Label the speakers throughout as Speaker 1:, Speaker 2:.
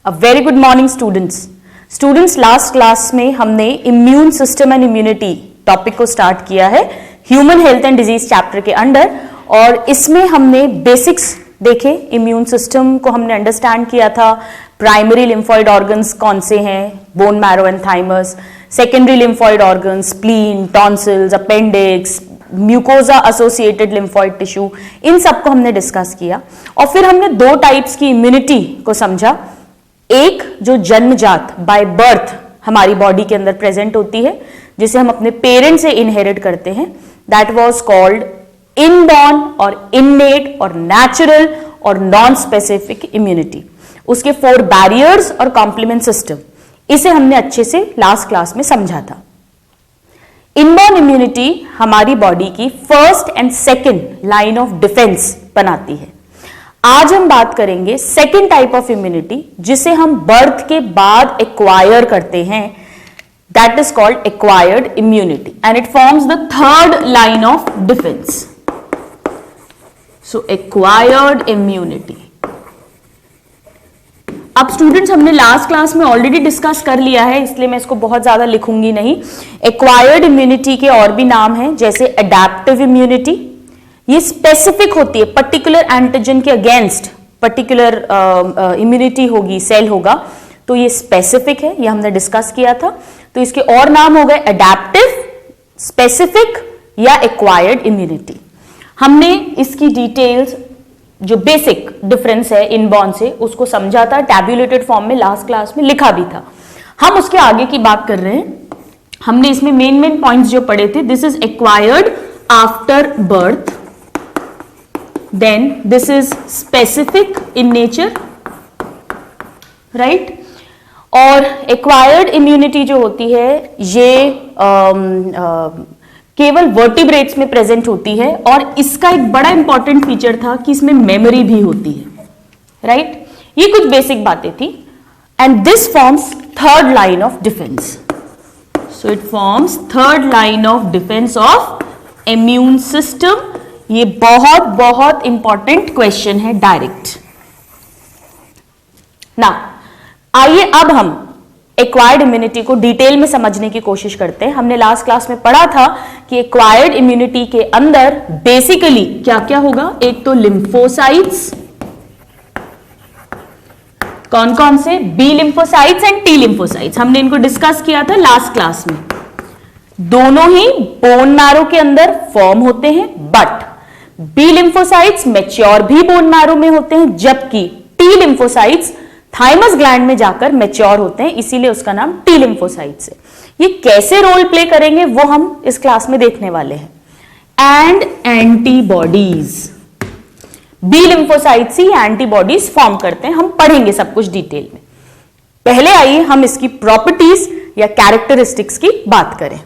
Speaker 1: A very good morning students last class में हमने immune system and immunity topic को start किया है human health and disease chapter के अंडर, और इसमें हमने बेसिक्स देखे। इम्यून सिस्टम को हमने अंडरस्टैंड किया था। प्राइमरी लिम्फॉइड ऑर्गन्स कौन से हैं, bone marrow and thymus. Secondary lymphoid organs spleen, tonsils, appendix, mucosa associated lymphoid tissue, इन सबको हमने डिस्कस किया। और फिर हमने दो टाइप्स की इम्यूनिटी को समझा। एक जो जन्मजात बाय बर्थ हमारी बॉडी के अंदर प्रेजेंट होती है, जिसे हम अपने पेरेंट्स से इनहेरिट करते हैं, दैट वाज कॉल्ड इनबॉर्न और इननेट और नेचुरल और नॉन स्पेसिफिक इम्यूनिटी। उसके 4 बैरियर्स और कॉम्प्लीमेंट सिस्टम, इसे हमने अच्छे से लास्ट क्लास में समझा था। इनबॉर्न इम्यूनिटी हमारी बॉडी की first and second line of defence बनाती है। आज हम बात करेंगे सेकेंड टाइप ऑफ इम्यूनिटी, जिसे हम बर्थ के बाद एक्वायर करते हैं, that is called acquired immunity and it forms the third line of defence. So acquired immunity. अब स्टूडेंट्स, हमने लास्ट क्लास में ऑलरेडी डिस्कस कर लिया है, इसलिए मैं इसको बहुत ज्यादा लिखूंगी नहीं। एक्वायर्ड इम्यूनिटी के और भी नाम हैं, जैसे अडैप्टिव इम्यूनिटी। ये स्पेसिफिक होती है, पर्टिकुलर एंटीजन के अगेंस्ट पर्टिकुलर इम्यूनिटी होगी, सेल होगा, तो ये स्पेसिफिक है, ये हमने डिस्कस किया था। तो इसके और नाम हो गए अडैप्टिव, स्पेसिफिक या एक्वायर्ड इम्यूनिटी। हमने इसकी डिटेल्स, जो बेसिक डिफरेंस है इनबॉर्न से, उसको समझा था, टैब्यूलेटेड फॉर्म में लास्ट क्लास में लिखा भी था। हम उसके आगे की बात कर रहे हैं। हमने इसमें मेन पॉइंट्स जो पढ़े थे, this is acquired after birth, then this is specific in nature, right? और acquired immunity जो होती है, ये केवल वर्टिब्रेट्स में प्रेजेंट होती है, और इसका एक बड़ा इंपॉर्टेंट फीचर था कि इसमें मेमोरी भी होती है, राइट? ये कुछ बेसिक बातें थी। And this forms third line of defence. So it forms third line of defence of immune system. ये बहुत बहुत इंपॉर्टेंट क्वेश्चन है डायरेक्ट ना। आइए अब हम एक्वायर्ड इम्यूनिटी को डिटेल में समझने की कोशिश करते हैं। हमने लास्ट क्लास में पढ़ा था कि एक्वायर्ड इम्यूनिटी के अंदर बेसिकली क्या क्या होगा। एक तो लिम्फोसाइट्स, कौन कौन से, B lymphocytes and T lymphocytes, हमने इनको डिस्कस किया था लास्ट क्लास में। दोनों ही बोन मैरो के अंदर फॉर्म होते हैं, बट बी लिम्फोसाइट्स मैच्योर भी बोन मैरो में होते हैं, जबकि टी लिम्फोसाइट्स थाइमस ग्लैंड में जाकर मैच्योर होते हैं, इसीलिए उसका नाम टी लिम्फोसाइट्स है। ये कैसे रोल प्ले करेंगे वो हम इस क्लास में देखने वाले हैं। एंड एंटीबॉडीज, बी लिम्फोसाइट्स ही एंटीबॉडीज फॉर्म करते हैं। हम पढ़ेंगे सब कुछ डिटेल में। पहले आइए हम इसकी प्रॉपर्टीज या कैरेक्टरिस्टिक्स की बात करें।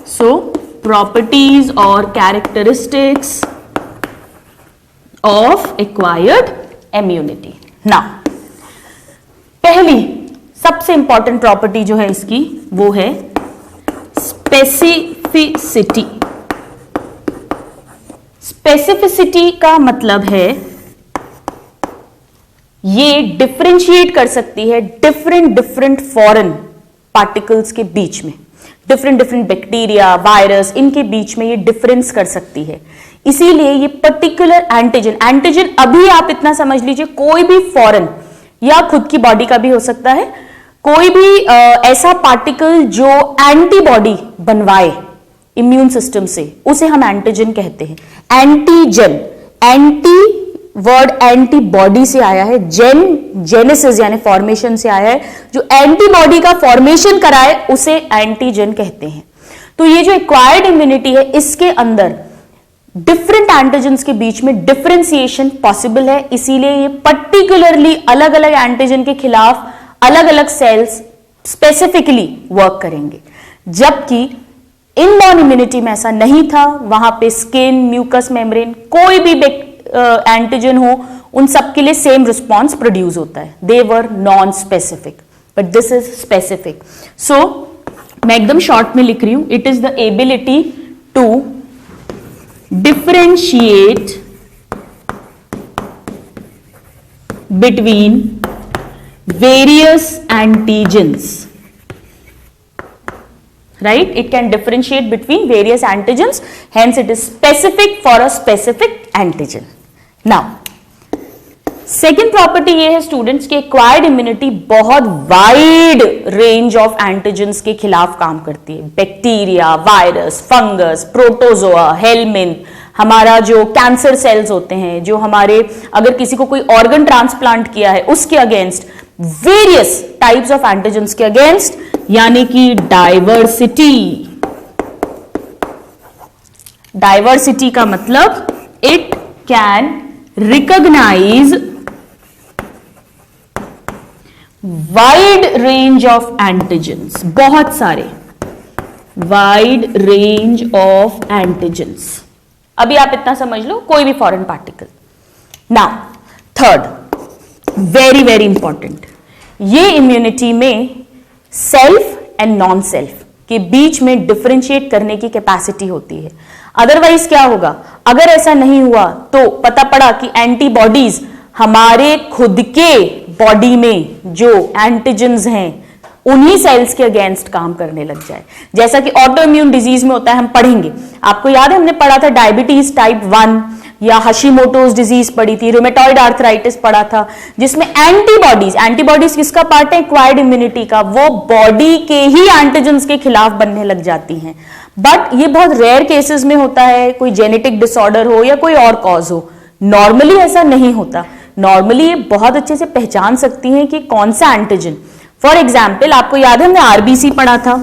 Speaker 1: सो properties or characteristics of acquired immunity. Now, पहली सबसे इंपॉर्टेंट प्रॉपर्टी जो है इसकी, वो है स्पेसिफिसिटी। स्पेसिफिसिटी का मतलब है ये डिफरेंशिएट कर सकती है डिफरेंट फॉरेन पार्टिकल्स के बीच में, डिफरेंट बैक्टीरिया, वायरस, इनके बीच में ये डिफरेंस कर सकती है। इसीलिए ये पर्टिकुलर एंटीजन अभी आप इतना समझ लीजिए, कोई भी फॉरेन या खुद की बॉडी का भी हो सकता है, कोई भी ऐसा पार्टिकल जो एंटीबॉडी बनवाए इम्यून सिस्टम से, उसे हम एंटीजन कहते हैं। एंटीजन, एंटी वर्ड एंटीबॉडी से आया है, जेनेसिस यानी फॉर्मेशन से आया है। जो एंटीबॉडी का फॉर्मेशन कराए उसे एंटीजन कहते हैं। तो ये जो एक्वायर्ड इम्यूनिटी है, इसके अंदर डिफरेंट एंटीजन्स के बीच में डिफरेंशिएशन पॉसिबल है, इसीलिए ये पर्टिकुलरली अलग अलग एंटीजन के खिलाफ अलग अलग सेल्स स्पेसिफिकली वर्क करेंगे। जबकि इनबॉर्न इम्यूनिटी में ऐसा नहीं था, वहां पे स्किन, म्यूकस मेम्ब्रेन, कोई भी एंटीजन हो, उन सब के लिए सेम रिस्पॉन्स प्रोड्यूस होता है। They were non specific, but this is specific. So मैं एकदम शॉर्ट में लिख रही हूं, it is the ability to differentiate between various antigens, right? It can differentiate between various antigens, hence it is specific for a specific antigen. Now second property ये है students की acquired immunity बहुत wide range of antigens के खिलाफ काम करती है। Bacteria, virus, fungus, protozoa, helminth, हमारा जो कैंसर सेल्स होते हैं, जो हमारे अगर किसी को कोई ऑर्गन ट्रांसप्लांट किया है उसके against, various types of antigens के अगेंस्ट, यानी कि डाइवर्सिटी। डाइवर्सिटी का मतलब it can recognise wide range of antigens, बहुत सारे वाइड रेंज ऑफ एंटीजेंस। अभी आप इतना समझ लो, कोई भी foreign particle. Now third, very very important, ये इम्यूनिटी में सेल्फ एंड नॉन सेल्फ के बीच में डिफरेंशिएट करने की कैपेसिटी होती है। अदरवाइज क्या होगा, अगर ऐसा नहीं हुआ तो पता पड़ा कि एंटीबॉडीज हमारे खुद के बॉडी में जो एंटीजेंस हैं उन्हीं सेल्स के अगेंस्ट काम करने लग जाए। जैसा कि ऑटो इम्यून डिजीज में होता है, हम पढ़ेंगे। आपको याद है हमने पढ़ा था डायबिटीज टाइप 1 या हशीमोटोज डिजीज पढ़ी थी, रूमेटॉइड आर्थराइटिस पढ़ा था, जिसमें एंटीबॉडीज किसका पार्ट है, एक्वायर्ड इम्यूनिटी का, वो बॉडी के ही एंटीजेंस के खिलाफ बनने लग जाती हैं। बट ये बहुत रेयर केसेस में होता है, कोई जेनेटिक डिसऑर्डर हो या कोई और कॉज हो। नॉर्मली ऐसा नहीं होता। नॉर्मली ये बहुत अच्छे से पहचान सकती हैं कि कौन सा एंटीजन। फॉर एग्जाम्पल, आपको याद है हमने आरबीसी पढ़ा था,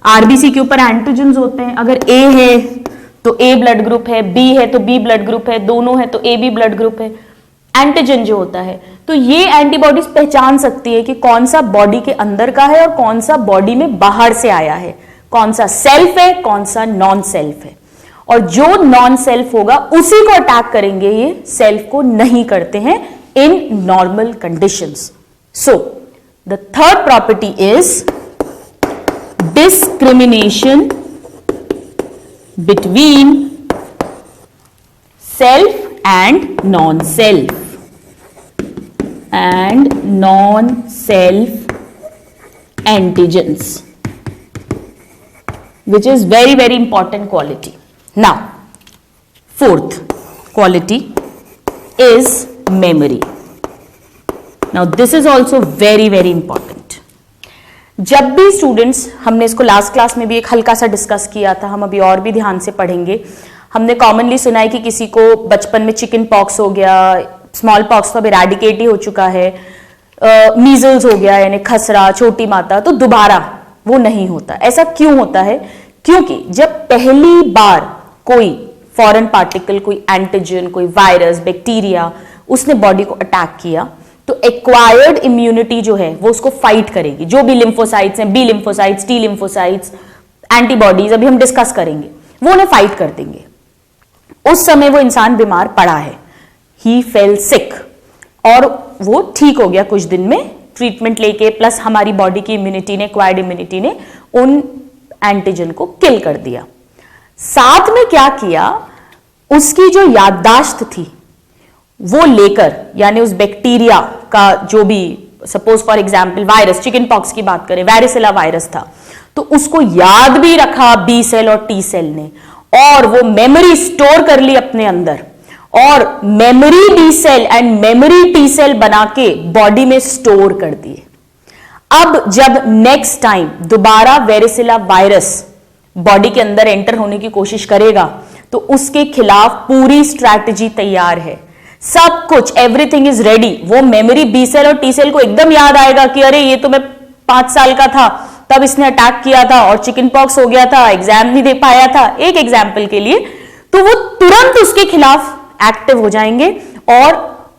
Speaker 1: आरबीसी के ऊपर एंटीजन्स होते हैं। अगर ए है तो ए ब्लड ग्रुप है, बी है तो बी ब्लड ग्रुप है, दोनों है तो ए बी ब्लड ग्रुप है। एंटीजन जो होता है, तो ये एंटीबॉडीज पहचान सकती है कि कौन सा बॉडी के अंदर का है और कौन सा बॉडी में बाहर से आया है, कौन सा सेल्फ है, कौन सा नॉन सेल्फ है। और जो नॉन सेल्फ होगा उसी को अटैक करेंगे, ये सेल्फ को नहीं करते हैं in normal conditions. So the third property is discrimination between self and non-self antigens, which is very very important quality. Now fourth quality is memory. Now this is also very very important. जब भी students, हमने इसको last class में भी एक हल्का सा discuss किया था, हम अभी और भी ध्यान से पढ़ेंगे। हमने कॉमनली सुना है कि किसी को बचपन में चिकन पॉक्स हो गया, स्मॉल पॉक्स तो अब इरेडिकेट ही हो चुका है, मीजल्स हो गया यानी खसरा, छोटी माता, तो दोबारा वो नहीं होता। ऐसा क्यों होता है? क्योंकि जब पहली बार कोई फॉरेन पार्टिकल, कोई एंटीजन, कोई वायरस, बैक्टीरिया उसने बॉडी को अटैक किया, तो एक्वायर्ड इम्यूनिटी जो है वो उसको फाइट करेगी। जो भी लिम्फोसाइट्स हैं, B lymphocytes, T lymphocytes, antibodies अभी हम डिस्कस करेंगे, वो उन्हें फाइट कर देंगे। उस समय वो इंसान बीमार पड़ा है, ही फेल सिक, और वो ठीक हो गया कुछ दिन में ट्रीटमेंट लेके, प्लस हमारी बॉडी की इम्यूनिटी ने, एक्वायर्ड इम्यूनिटी ने उन एंटीजन को किल कर दिया। साथ में क्या किया, उसकी जो याददाश्त थी वो लेकर, यानी उस बैक्टीरिया का जो भी, suppose for example virus, chicken pox की बात करें, वैरिसेला वायरस था, तो उसको याद भी रखा बी सेल और टी सेल ने, और वो मेमोरी स्टोर कर ली अपने अंदर, और memory B cell and memory T cell बना के बॉडी में स्टोर कर दिए। अब जब नेक्स्ट टाइम दोबारा वैरिसेला वायरस बॉडी के अंदर एंटर होने की कोशिश करेगा, तो उसके खिलाफ पूरी स्ट्रैटेजी तैयार है, सब कुछ, एवरीथिंग इज रेडी। वो मेमोरी बी सेल और टी सेल को एकदम याद आएगा कि अरे ये तो मैं 5 साल का था तब इसने अटैक किया था और चिकन पॉक्स हो गया था, एग्जाम नहीं दे पाया था, एक एग्जाम्पल के लिए, तो वो तुरंत उसके खिलाफ एक्टिव हो जाएंगे और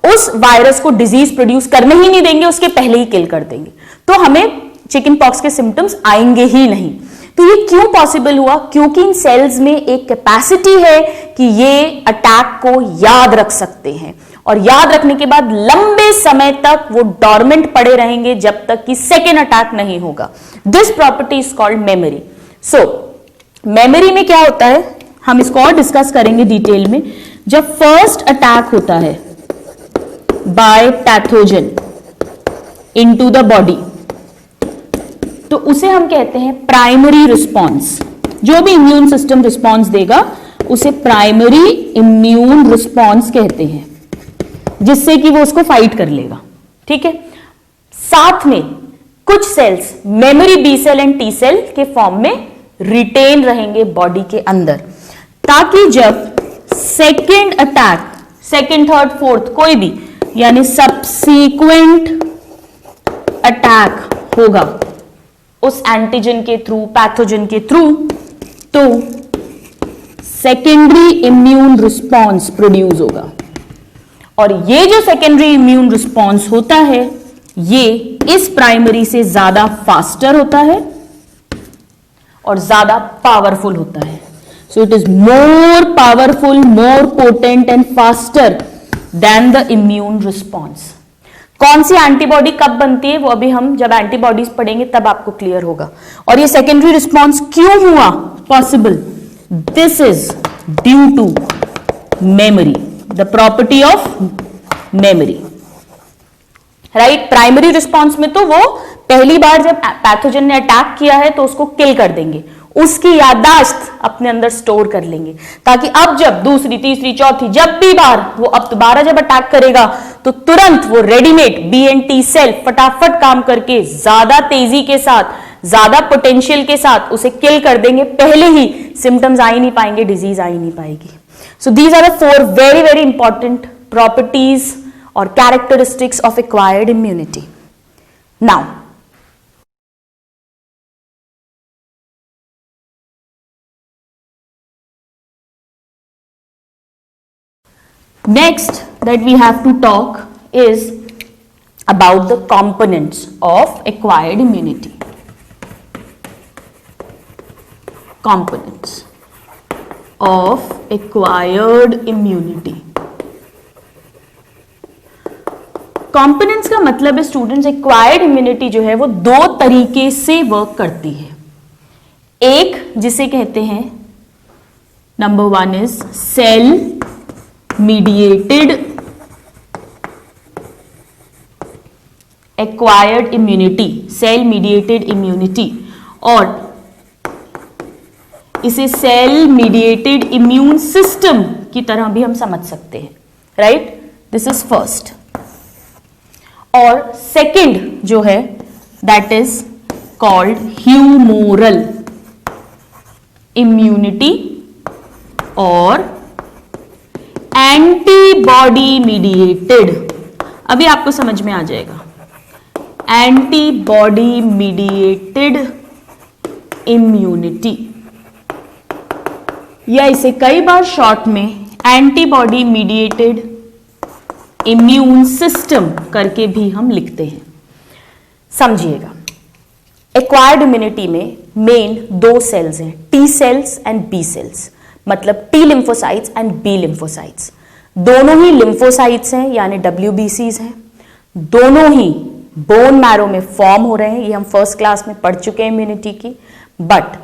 Speaker 1: उस वायरस को डिजीज प्रोड्यूस करने ही नहीं देंगे, उसके पहले ही किल कर देंगे। तो हमें चिकन पॉक्स के सिम्टम्स आएंगे ही नहीं। तो ये क्यों पॉसिबल हुआ? क्योंकि इन सेल्स में एक कैपेसिटी है कि ये अटैक को याद रख सकते हैं, और याद रखने के बाद लंबे समय तक वो डॉर्मेंट पड़े रहेंगे जब तक कि सेकेंड अटैक नहीं होगा। This property is called memory. So memory में क्या होता है, हम इसको और डिस्कस करेंगे डिटेल में। जब फर्स्ट अटैक होता है bye pathogen into the body, तो उसे हम कहते हैं प्राइमरी रिस्पॉन्स। जो भी इम्यून सिस्टम रिस्पॉन्स देगा उसे प्राइमरी इम्यून रिस्पॉन्स कहते हैं, जिससे कि वो उसको फाइट कर लेगा। ठीक है, साथ में कुछ cells memory B cell and T cell के फॉर्म में रिटेन रहेंगे बॉडी के अंदर, ताकि जब second attack, second third fourth कोई भी यानी सबसीक्वेंट अटैक होगा उस एंटीजन के थ्रू, पैथोजन के थ्रू, तो सेकेंडरी इम्यून रिस्पॉन्स प्रोड्यूस होगा। और ये जो सेकेंडरी इम्यून रिस्पॉन्स होता है ये इस प्राइमरी से ज्यादा फास्टर होता है और ज्यादा पावरफुल होता है। So it is more powerful, more potent and faster than the immune response. कौन सी एंटीबॉडी कब बनती है वो अभी हम जब एंटीबॉडीज पढ़ेंगे तब आपको क्लियर होगा। और ये सेकेंडरी रिस्पॉन्स क्यों हुआ possible? This is due to memory, the property of memory, right. Primary response में तो वो पहली बार जब पैथोजन ने अटैक किया है तो उसको किल कर देंगे, उसकी याददाश्त अपने अंदर स्टोर कर लेंगे, ताकि अब जब दूसरी तीसरी चौथी जब भी बार वो अब दोबारा जब अटैक करेगा तो तुरंत वो readymade B and T cell फटाफट काम करके ज्यादा तेजी के साथ, ज्यादा पोटेंशियल के साथ उसे किल कर देंगे। पहले ही सिम्टम्स आ ही नहीं पाएंगे, डिजीज आ ही नहीं पाएगी। So these are the 4 very very important properties और characteristics of acquired immunity. Now next that we have to talk is about the components of acquired immunity. Components of acquired immunity. Components का मतलब है students, acquired immunity जो है वो 2 तरीके से work करती है। एक जिसे कहते हैं number 1 is cell mediated acquired immunity, cell mediated immunity, और इसे सेल mediated immune system की तरह भी हम समझ सकते हैं, राइट। This is first. और सेकंड जो है that is called humoral immunity और एंटीबॉडी मीडिएटेड। अभी आपको समझ में आ जाएगा, एंटीबॉडी मीडिएटेड इम्यूनिटी, या इसे कई बार शॉर्ट में एंटीबॉडी मीडिएटेड इम्यून सिस्टम करके भी हम लिखते हैं। समझिएगा, एक्वायर्ड इम्यूनिटी में मेन 2 सेल्स हैं, T cells and B cells, मतलब T lymphocytes and B lymphocytes. दोनों ही लिम्फोसाइट्स हैं यानी WBCs हैं, दोनों ही बोन मैरो में फॉर्म हो रहे हैं, ये हम फर्स्ट क्लास में पढ़ चुके हैं इम्यूनिटी की। बट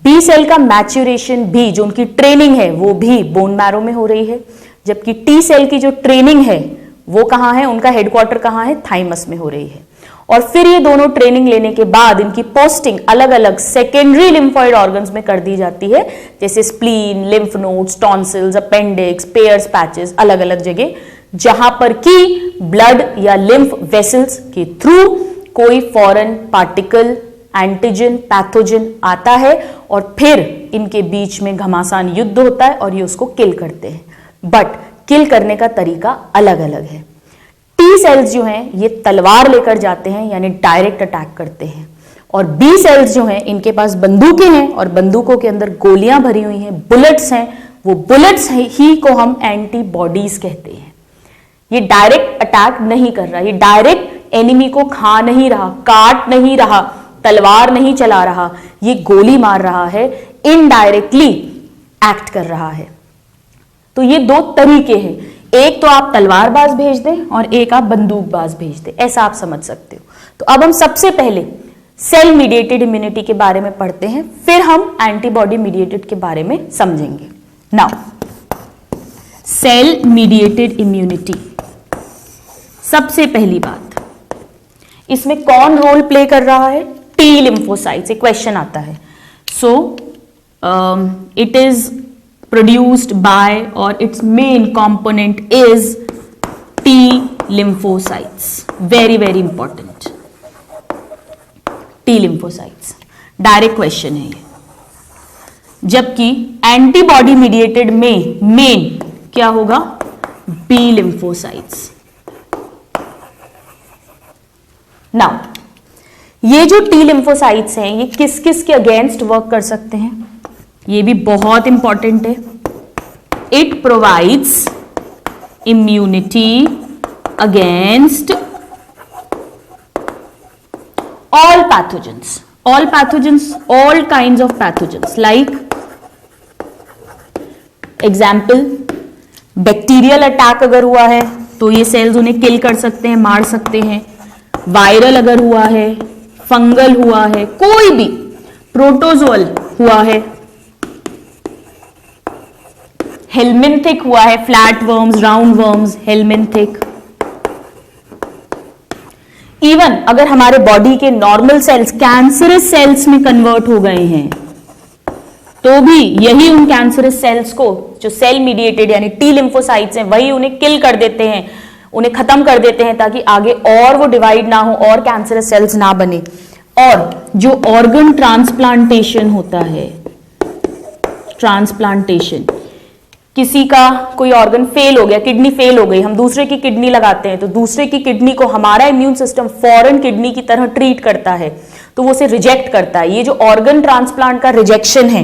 Speaker 1: बी सेल का मैच्योरेशन भी, जो उनकी ट्रेनिंग है वो भी बोन मैरो में हो रही है, जबकि टी सेल की जो ट्रेनिंग है वो कहाँ है, उनका हेडक्वार्टर कहाँ है, थाइमस में हो रही है। और फिर ये दोनों ट्रेनिंग लेने के बाद इनकी पोस्टिंग अलग अलग सेकेंडरी लिम्फॉइड ऑर्गन्स में कर दी जाती है, जैसे spleen, lymph nodes, tonsils, appendix, pairs patches, अलग अलग जगह, जहां पर की ब्लड या लिम्फ वेसल्स के थ्रू कोई फॉरेन पार्टिकल, एंटीजन, पैथोजन आता है और फिर इनके बीच में घमासान युद्ध होता है और ये उसको किल करते हैं। बट किल करने का तरीका अलग अलग है। टी सेल्स जो हैं ये तलवार लेकर जाते हैं यानी डायरेक्ट अटैक करते हैं, और बी सेल्स जो हैं इनके पास बंदूकें हैं और बंदूकों के अंदर गोलियां भरी हुई हैं, बुलेट्स हैं, वो बुलेट्स ही को हम एंटीबॉडीज कहते हैं। ये डायरेक्ट अटैक नहीं कर रहा, ये डायरेक्ट एनिमी को खा नहीं रहा, काट नहीं रहा, तलवार नहीं चला रहा, ये गोली मार रहा है, इनडायरेक्टली एक्ट कर रहा है। तो ये 2 तरीके हैं, एक तो आप तलवारबाज भेज दें और एक आप बंदूकबाज भेज दें, ऐसा आप समझ सकते हो। तो अब हम सबसे पहले सेल मीडिएटेड इम्यूनिटी के बारे में पढ़ते हैं, फिर हम एंटीबॉडी मीडिएटेड के बारे में समझेंगे। नाउ सेल मीडिएटेड इम्यूनिटी, सबसे पहली बात, इसमें कौन रोल प्ले कर रहा है? T lymphocytes. एक क्वेश्चन आता है। So it is produced by और its main component is T lymphocytes. Very very important, T lymphocytes. Direct question है ये। जबकि एंटीबॉडी मीडिएटेड में मेन क्या होगा? B lymphocytes. नाउ ये जो टी लिम्फोसाइट्स हैं ये किस किस के अगेंस्ट वर्क कर सकते हैं? ये भी बहुत इंपॉर्टेंट है। It provides immunity against all pathogens, all kinds of pathogens, like example bacterial attack अगर हुआ है तो ये सेल्स उन्हें किल कर सकते हैं, मार सकते हैं। वायरल अगर हुआ है, फंगल हुआ है, कोई भी प्रोटोजोअल हुआ है, हेलमिंथिक हुआ है, flat worms, round worms, helminthic. Even अगर हमारे बॉडी के नॉर्मल सेल्स कैंसरस सेल्स में कन्वर्ट हो गए हैं तो भी यही उन कैंसरस सेल्स को, जो सेल मीडिएटेड यानी टी लिम्फोसाइट्स हैं, वही उन्हें किल कर देते हैं, उन्हें खत्म कर देते हैं ताकि आगे और वो डिवाइड ना हो और कैंसरस सेल्स ना बने। और जो ऑर्गन ट्रांसप्लांटेशन होता है, ट्रांसप्लांटेशन, किसी का कोई ऑर्गन फेल हो गया, किडनी फेल हो गई, हम दूसरे की किडनी लगाते हैं तो दूसरे की किडनी को हमारा इम्यून सिस्टम फॉरेन किडनी की तरह ट्रीट करता है तो वो उसे रिजेक्ट करता है। ये जो ऑर्गन ट्रांसप्लांट का रिजेक्शन है,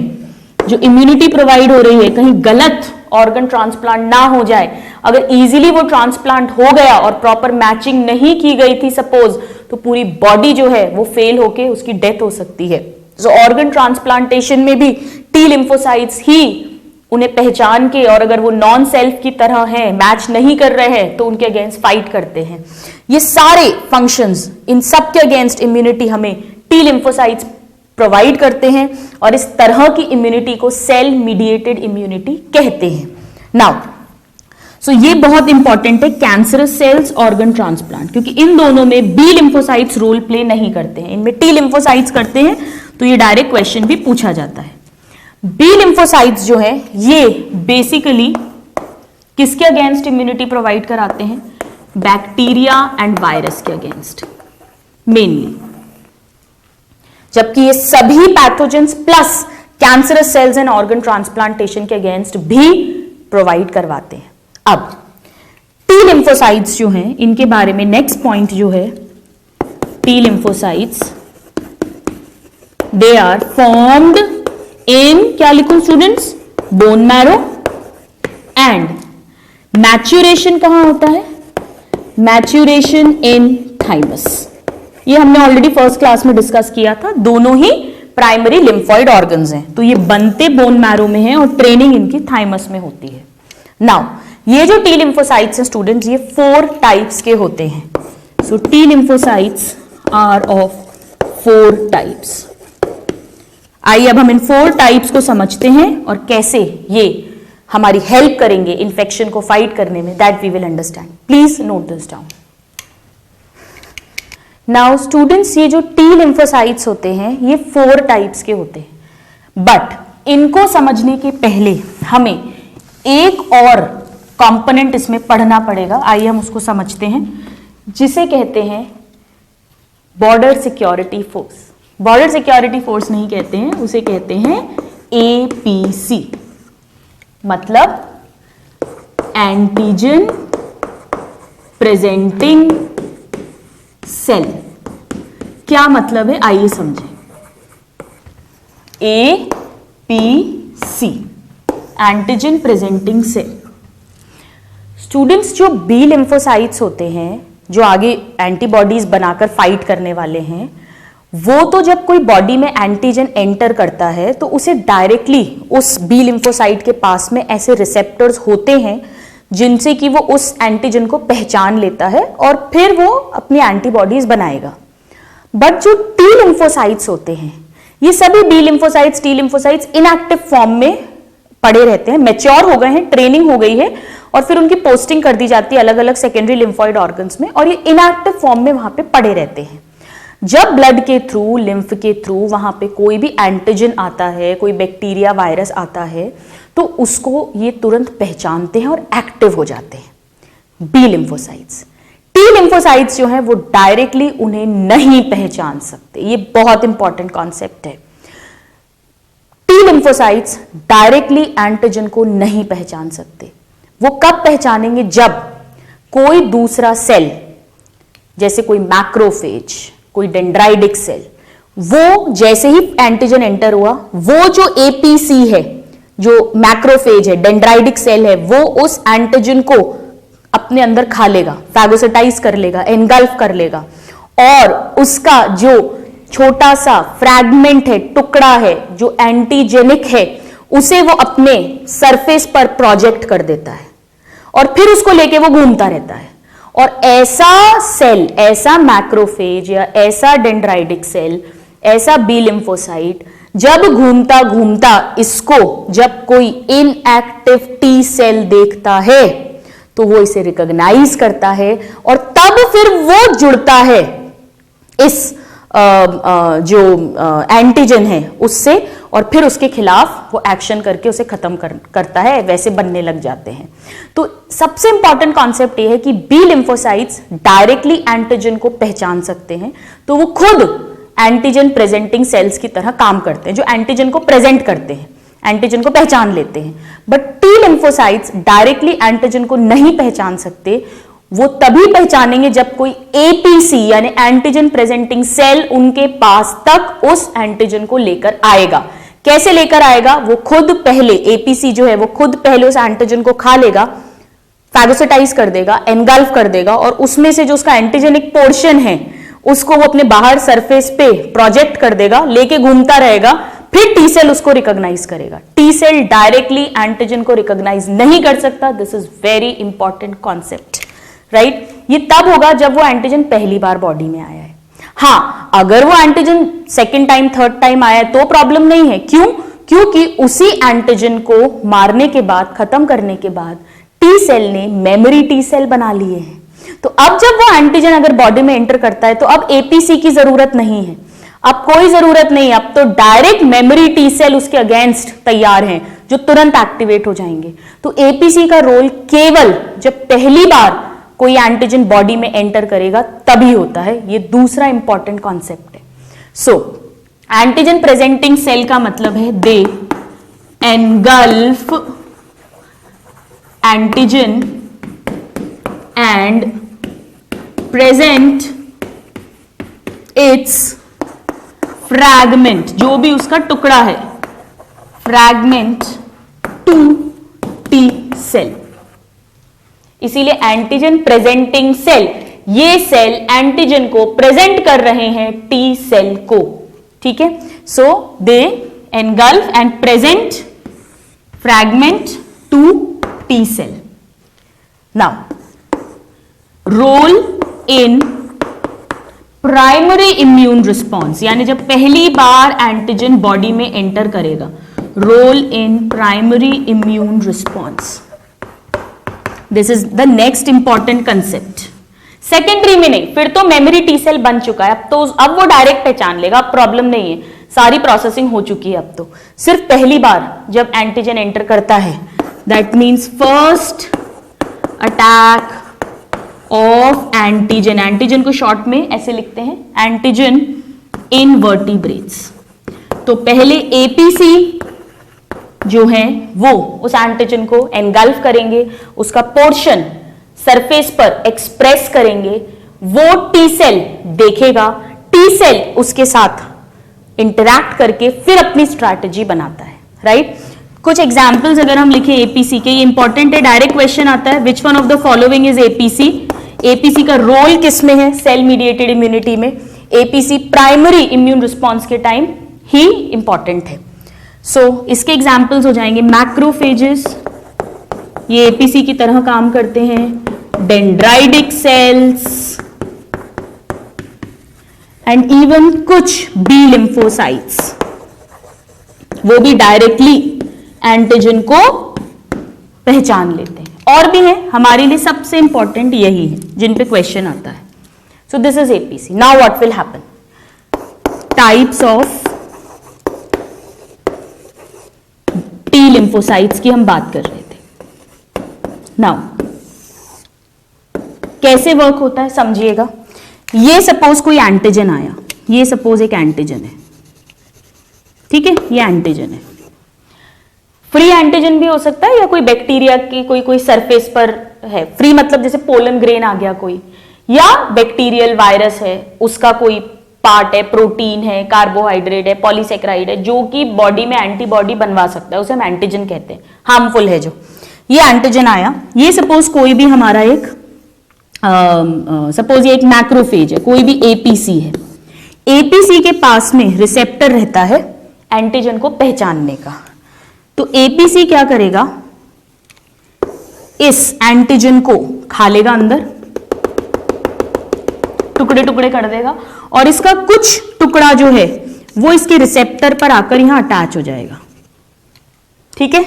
Speaker 1: जो इम्यूनिटी प्रोवाइड हो रही है, कहीं गलत ऑर्गन ट्रांसप्लांट ना हो जाए, अगर इजीली वो ट्रांसप्लांट हो गया और प्रॉपर मैचिंग नहीं की गई थी सपोज, तो पूरी बॉडी जो है वो फेल होके उसकी डेथ हो सकती है। तो ऑर्गन ट्रांसप्लांटेशन में भी टी लिम्फोसाइट्स ही उन्हें पहचान के, और अगर वो नॉन सेल्फ की तरह हैं, मैच नहीं कर रहे हैं, तो उनके अगेंस्ट फाइट करते हैं। ये सारे फंक्शंस, इन सब के अगेंस्ट इम्यूनिटी हमें टी लिम्फोसाइट्स प्रोवाइड करते हैं और इस तरह की इम्यूनिटी को सेल मीडिएटेड इम्यूनिटी कहते हैं। नाउ सो ये बहुत इंपॉर्टेंट है, कैंसरस सेल्स, ऑर्गन ट्रांसप्लांट, क्योंकि इन दोनों में बी लिम्फोसाइट्स रोल प्ले नहीं करते हैं, इनमें टी लिम्फोसाइट्स करते हैं। तो ये डायरेक्ट क्वेश्चन भी पूछा जाता है। बी लिम्फोसाइट्स जो है ये बेसिकली किसके अगेंस्ट इम्यूनिटी प्रोवाइड कराते हैं? बैक्टीरिया एंड वायरस के अगेंस्ट मेनली, जबकि ये सभी pathogens plus cancerous cells and organ transplantation के अगेंस्ट भी प्रोवाइड करवाते हैं। अब टी लिम्फोसाइट्स जो हैं इनके बारे में नेक्स्ट पॉइंट जो है, T lymphocytes they are formed in, क्या लिखूं students? Bone marrow. And maturation कहां होता है? Maturation in thymus. ये हमने ऑलरेडी फर्स्ट क्लास में डिस्कस किया था। दोनों ही प्राइमरी लिम्फॉइड ऑर्गन्स हैं, तो ये बनते बोन मैरो में हैं और ट्रेनिंग इनकी थाइमस में होती है। नाउ ये जो टी लिम्फोसाइट्स हैं स्टूडेंट्स, ये 4 टाइप्स के होते हैं। So T lymphocytes are of 4 types. आइए अब हम इन 4 टाइप्स को समझते हैं और कैसे ये हमारी हेल्प करेंगे इन्फेक्शन को फाइट करने में, that we will understand. Please note this down. Now students, ये जो टी लिम्फोसाइट्स होते हैं ये 4 टाइप्स के होते हैं, बट इनको समझने के पहले हमें एक और कंपोनेंट इसमें पढ़ना पड़ेगा। आइए हम उसको समझते हैं, जिसे कहते हैं border security force. Border security force नहीं कहते हैं, उसे कहते हैं एपीसी, मतलब एंटीजन प्रेजेंटिंग सेल। क्या मतलब है आइए समझें। APC, antigen presenting cell. Students, जो बी लिम्फोसाइट्स होते हैं जो आगे एंटीबॉडीज बनाकर फाइट करने वाले हैं, वो तो जब कोई बॉडी में एंटीजन एंटर करता है तो उसे डायरेक्टली उस बी लिम्फोसाइट के पास में ऐसे रिसेप्टर्स होते हैं जिनसे कि वो उस एंटीजन को पहचान लेता है और फिर वो अपनी एंटीबॉडीज बनाएगा। बट जो टी लिम्फोसाइट्स होते हैं, ये सभी B lymphocytes, T lymphocytes inactive form में पड़े रहते हैं, मैच्योर हो गए हैं, ट्रेनिंग हो गई है और फिर उनकी पोस्टिंग कर दी जाती है अलग अलग सेकेंडरी लिम्फॉइड ऑर्गन्स में, और ये इनएक्टिव फॉर्म में वहां पे पड़े रहते हैं। जब ब्लड के थ्रू, लिम्फ के थ्रू वहां पे कोई भी एंटीजन आता है, कोई बैक्टीरिया, वायरस आता है, तो उसको ये तुरंत पहचानते हैं और एक्टिव हो जाते हैं बी लिम्फोसाइट्स। टी लिम्फोसाइट्स जो है वो डायरेक्टली उन्हें नहीं पहचान सकते। ये बहुत इंपॉर्टेंट कॉन्सेप्ट है। टी लिम्फोसाइट्स डायरेक्टली एंटीजन को नहीं पहचान सकते। वो कब पहचानेंगे? जब कोई दूसरा सेल, जैसे कोई मैक्रोफेज, कोई डेंड्राइटिक सेल, वो जैसे ही एंटीजन एंटर हुआ, वो जो एपीसी है, जो मैक्रोफेज है, डेंड्राइटिक सेल है, वो उस एंटीजन को अपने अंदर खा लेगा, फैगोसाइटाइज कर लेगा, एनगल्फ कर लेगा, और उसका जो छोटा सा फ्रैगमेंट है, टुकड़ा है, जो एंटीजेनिक है, उसे वो अपने सरफेस पर प्रोजेक्ट कर देता है और फिर उसको लेके वो घूमता रहता है। और ऐसा सेल, ऐसा मैक्रोफेज या ऐसा डेंड्राइटिक सेल, ऐसा बी लिम्फोसाइट जब घूमता घूमता इसको जब कोई इनएक्टिव टी सेल देखता है तो वो इसे रिकॉग्नाइज करता है और तब फिर वो जुड़ता है इस जो एंटीजन है उससे, और फिर उसके खिलाफ वो एक्शन करके उसे खत्म करता है, वैसे बनने लग जाते हैं। तो सबसे इंपॉर्टेंट कॉन्सेप्ट ये है कि बी लिम्फोसाइट्स डायरेक्टली एंटीजन को पहचान सकते हैं, तो वो खुद एंटीजन प्रेजेंटिंग सेल्स की तरह काम करते हैं, जो एंटीजन को प्रेजेंट करते हैं, एंटीजन को पहचान लेते हैं। But T lymphocytes directly antigen को नहीं पहचान सकते। वो तभी पहचानेंगे जब कोई एपीसी यानी एंटीजन प्रेजेंटिंग सेल उनके पास तक उस एंटीजन को लेकर आएगा। कैसे लेकर आएगा? वो खुद पहले, एपीसी जो है वो खुद पहले उस एंटीजन को खा लेगा, फैगोसाइटाइज कर देगा, एनगल्फ कर देगा, और उसमें से जो उसका एंटीजेनिक पोर्शन है उसको वो अपने बाहर सरफेस पे प्रोजेक्ट कर देगा, लेके घूमता रहेगा, फिर टी सेल उसको रिकॉग्नाइज करेगा। टी सेल डायरेक्टली एंटीजन को रिकॉग्नाइज नहीं कर सकता। This is very important concept, right? ये तब होगा जब वो एंटीजन पहली बार बॉडी में आया है। हाँ, अगर वो antigen second time, third time आया है तो प्रॉब्लम नहीं है। क्यों? क्योंकि उसी एंटीजन को मारने के बाद, खत्म करने के बाद टी सेल ने मेमोरी टी सेल बना लिए हैं। तो अब जब वो एंटीजन अगर बॉडी में एंटर करता है तो अब एपीसी की जरूरत नहीं है, अब कोई जरूरत नहीं, अब तो डायरेक्ट मेमोरी टी सेल उसके अगेंस्ट तैयार हैं जो तुरंत एक्टिवेट हो जाएंगे। तो एपीसी का रोल केवल जब पहली बार कोई एंटीजन बॉडी में एंटर करेगा तभी होता है। ये दूसरा इंपॉर्टेंट कॉन्सेप्ट है। सो एंटीजन प्रेजेंटिंग सेल का मतलब है they engulf antigen and present its fragment, जो भी उसका टुकड़ा है, फ्रैगमेंट टू टी सेल। इसीलिए एंटीजन प्रेजेंटिंग सेल, ये सेल एंटीजन को प्रेजेंट कर रहे हैं टी सेल को, ठीक है? So they engulf and present fragment to T cell. Now role in primary immune response, यानी जब पहली बार एंटीजन बॉडी में एंटर करेगा, role in primary immune response. This is the next important concept. Secondary में नहीं, फिर तो मेमोरी टी सेल बन चुका है, अब वो डायरेक्ट पहचान लेगा, अब प्रॉब्लम नहीं है, सारी प्रोसेसिंग हो चुकी है। अब तो सिर्फ पहली बार जब एंटीजन एंटर करता है, that means first attack of antigen, antigen को शॉर्ट में ऐसे लिखते हैं, एंटीजन इन वर्टिब्रेट्स। तो पहले एपीसी जो है वो उस एंटीजन को एनगल्फ करेंगे, उसका पोर्शन सरफेस पर एक्सप्रेस करेंगे, वो टी सेल देखेगा, टी सेल उसके साथ इंटरैक्ट करके फिर अपनी स्ट्रैटेजी बनाता है, राइट? कुछ एग्जाम्पल्स अगर हम लिखें एपीसी के, ये इंपॉर्टेंट है, डायरेक्ट क्वेश्चन आता है, which one of the following is APC? APC का रोल किसमें है? सेल मीडिएटेड इम्यूनिटी में। एपीसी प्राइमरी इम्यून रिस्पॉन्स के टाइम ही इंपॉर्टेंट है। सो इसके एग्जाम्पल्स हो जाएंगे मैक्रोफेजेस, ये एपीसी की तरह काम करते हैं, डेंड्राइटिक सेल्स एंड इवन कुछ बी लिम्फोसाइट्स, वो भी डायरेक्टली एंटीजन को पहचान लेते हैं और भी हैं, हमारे लिए सबसे इंपॉर्टेंट यही है जिन पे क्वेश्चन आता है. So this is APC. Now what will happen? Types of T lymphocytes की हम बात कर रहे थे. नाउ कैसे वर्क होता है समझिएगा. ये सपोज कोई एंटीजन आया, ये सपोज एक एंटीजन है, ठीक है, ये एंटीजन है. फ्री एंटीजन भी हो सकता है या कोई बैक्टीरिया की कोई सरफेस पर है. फ्री मतलब जैसे पोलन ग्रेन आ गया कोई, या बैक्टीरियल वायरस है उसका कोई पार्ट है, प्रोटीन है, कार्बोहाइड्रेट है, पॉलीसेक्राइड है, जो कि बॉडी में एंटीबॉडी बनवा सकता है, उसे हम एंटीजन कहते हैं. हार्मफुल है जो. ये एंटीजन आया, ये सपोज कोई भी हमारा एक सपोज ये एक मैक्रोफेज है, कोई भी एपीसी है. एपीसी के पास में रिसेप्टर रहता है एंटीजन को पहचानने का. तो एपीसी क्या करेगा, इस एंटीजन को खा लेगा, अंदर टुकड़े टुकड़े कर देगा, और इसका कुछ टुकड़ा जो है वो इसके रिसेप्टर पर आकर यहां अटैच हो जाएगा. ठीक है.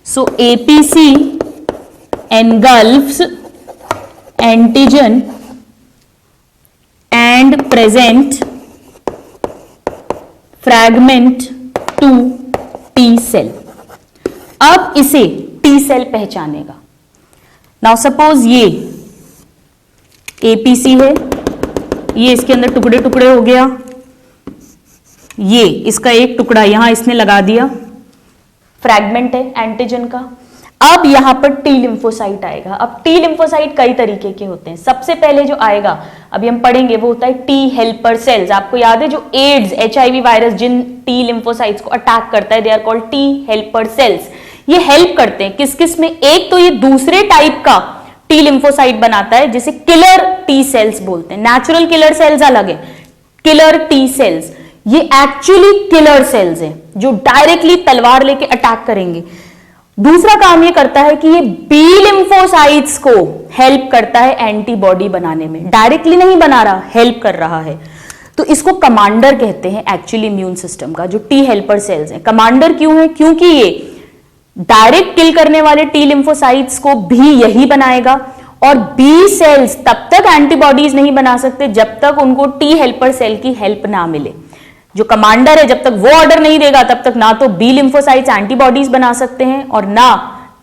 Speaker 1: So APC engulfs antigen and present fragment to T cell. अब इसे टी सेल पहचानेगा. नाउ सपोज ये एपीसी है, ये इसके अंदर टुकड़े टुकड़े हो गया, ये इसका एक टुकड़ा यहां इसने लगा दिया, फ्रैगमेंट है एंटीजन का. अब यहां पर टी लिम्फोसाइट आएगा. अब टी लिम्फोसाइट कई तरीके के होते हैं. सबसे पहले जो आएगा अभी हम पढ़ेंगे वो होता है टी हेल्पर सेल्स. आपको याद है जो एड्स एचआईवी वायरस जिन टी लिम्फोसाइट्स को अटैक करता है, they are called T helper cells. ये हेल्प करते हैं किस किस में? एक तो ये दूसरे टाइप का टी लिम्फोसाइट बनाता है जिसे किलर टी सेल्स बोलते हैं. नेचुरल किलर सेल्स अलग है, किलर टी सेल्स ये एक्चुअली किलर सेल्स हैं जो डायरेक्टली तलवार लेके अटैक करेंगे. दूसरा काम ये करता है कि ये बी लिम्फोसाइट्स को हेल्प करता है एंटीबॉडी बनाने में. डायरेक्टली नहीं बना रहा, हेल्प कर रहा है. तो इसको कमांडर कहते हैं एक्चुअली इम्यून सिस्टम का, जो टी हेल्पर सेल्स हैं. कमांडर क्यों है? क्योंकि ये डायरेक्ट किल करने वाले टी लिम्फोसाइट्स को भी यही बनाएगा, और बी सेल्स तब तक एंटीबॉडीज नहीं बना सकते जब तक उनको टी हेल्पर सेल की हेल्प ना मिले. जो कमांडर है जब तक वो ऑर्डर नहीं देगा तब तक ना तो बी लिम्फोसाइट्स एंटीबॉडीज बना सकते हैं और ना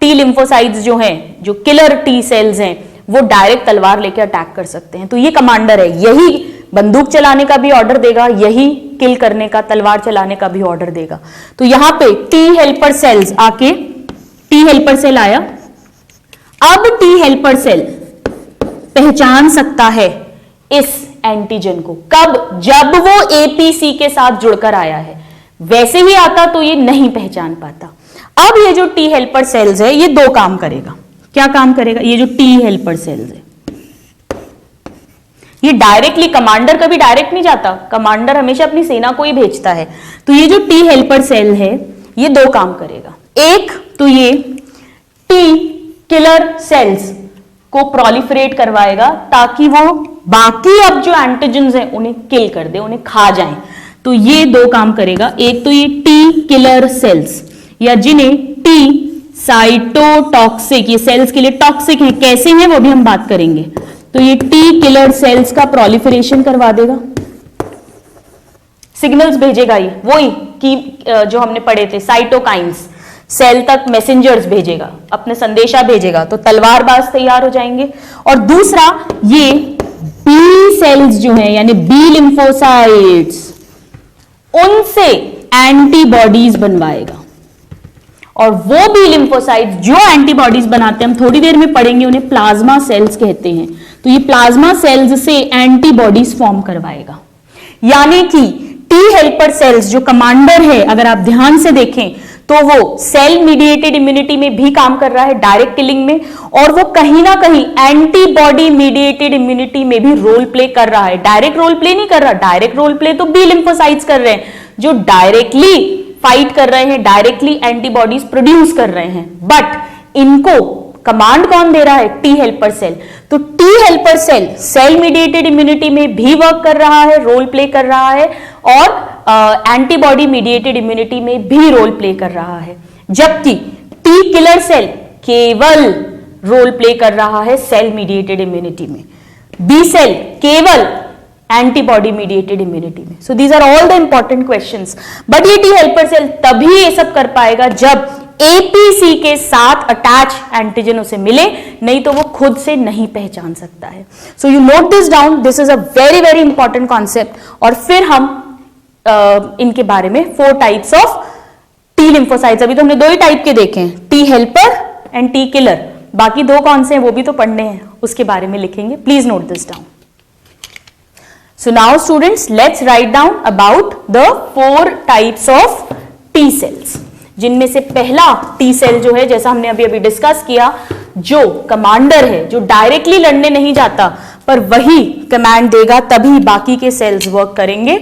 Speaker 1: टी लिम्फोसाइट्स जो हैं, जो किलर टी सेल्स हैं, वो डायरेक्ट तलवार लेके अटैक कर सकते हैं. तो ये कमांडर है, यही बंदूक चलाने का भी ऑर्डर देगा, यही किल करने का, तलवार चलाने का भी ऑर्डर देगा. तो यहां पे टी हेल्पर सेल्स आके, टी हेल्पर सेल आया. अब टी हेल्पर सेल पहचान सकता है इस एंटीजन को. कब? जब वो एपीसी के साथ जुड़कर आया है. वैसे ही आता तो ये नहीं पहचान पाता. अब ये जो टी हेल्पर सेल्स है ये दो काम करेगा. क्या काम करेगा? ये जो टी हेल्पर सेल्स है ये डायरेक्टली, कमांडर कभी डायरेक्ट नहीं जाता, कमांडर हमेशा अपनी सेना को ही भेजता है. तो ये जो टी हेल्पर सेल है ये दो काम करेगा. एक तो ये टी किलर सेल्स को प्रोलिफरेट करवाएगा ताकि वो बाकी अब जो एंटीजन्स हैं उन्हें किल कर दे, उन्हें खा जाएं. तो ये दो काम करेगा. एक तो ये टी किलर सेल्स, या जिन्हें टी साइटोटॉक्सिक, ये सेल्स के लिए टॉक्सिक हैं, कैसे हैं वो भी हम बात करेंगे. तो ये टी किलर सेल्स का प्रोलिफरेशन करवा देगा, सिग्नल्स भेजेगा. ये वही कि जो हमने पढ़े थे साइटोकाइंस, सेल तक मैसेंजर्स भेजेगा, अपने संदेशा भेजेगा, तो तलवारबाज तैयार हो जाएंगे. और दूसरा ये बी सेल्स जो हैं यानी बी लिम्फोसाइट्स, उनसे एंटीबॉडीज बनवाएगा. और वो बी लिम्फोसाइट्स जो एंटीबॉडीज बनाते हैं, हम थोड़ी देर में पढ़ेंगे, उन्हें प्लाज्मा सेल्स कहते हैं. तो ये प्लाज्मा सेल्स से एंटीबॉडीज फॉर्म करवाएगा. यानी कि टी हेल्पर सेल्स जो कमांडर है, अगर आप ध्यान से देखें तो वो सेल मीडिएटेड इम्यूनिटी में भी काम कर रहा है, डायरेक्ट किलिंग में, और वो कहीं ना कहीं एंटीबॉडी मीडिएटेड इम्यूनिटी में भी रोल प्ले कर रहा है. डायरेक्ट रोल प्ले नहीं कर रहा, डायरेक्ट रोल प्ले तो बी लिम्फोसाइट्स कर रहे हैं जो डायरेक्टली फाइट कर रहे हैं, डायरेक्टली एंटीबॉडीज प्रोड्यूस कर रहे हैं. बट इनको कमांड कौन दे रहा है? T helper cell. तो T helper cell cell mediated immunity में भी वर्क कर रहा है, रोल प्ले कर रहा है, और एंटीबॉडी मीडिएटेड इम्यूनिटी में भी रोल प्ले कर रहा है. जबकि टी किलर सेल केवल रोल प्ले कर रहा है सेल मीडिएटेड इम्यूनिटी में, बी सेल केवल एंटीबॉडी मीडिएटेड इम्यूनिटी में। So these are all the important questions. But ये टी हेल्पर सेल तभी ये सब कर पाएगा जब एपीसी के साथ अटैच एंटीजन उसे मिले, नहीं तो वो खुद से नहीं पहचान सकता है। So you note this down, this is a very very important concept. और फिर हम इनके बारे में 4 टाइप्स ऑफ टी लिम्फोसाइट्स, अभी तो हमने 2 ही टाइप के देखे हैं, T helper and T killer, बाकी 2 कौन से हैं वो भी तो पढ़ने हैं, उसके बारे में लिखेंगे। Please note this down. So now students, let's write down about the 4 types of T cells, जिनमें से पहला T सेल जो है, जैसा हमने अभी अभी डिस्कस किया, जो कमांडर है, जो डायरेक्टली लड़ने नहीं जाता पर वही कमांड देगा तभी बाकी के सेल्स वर्क करेंगे।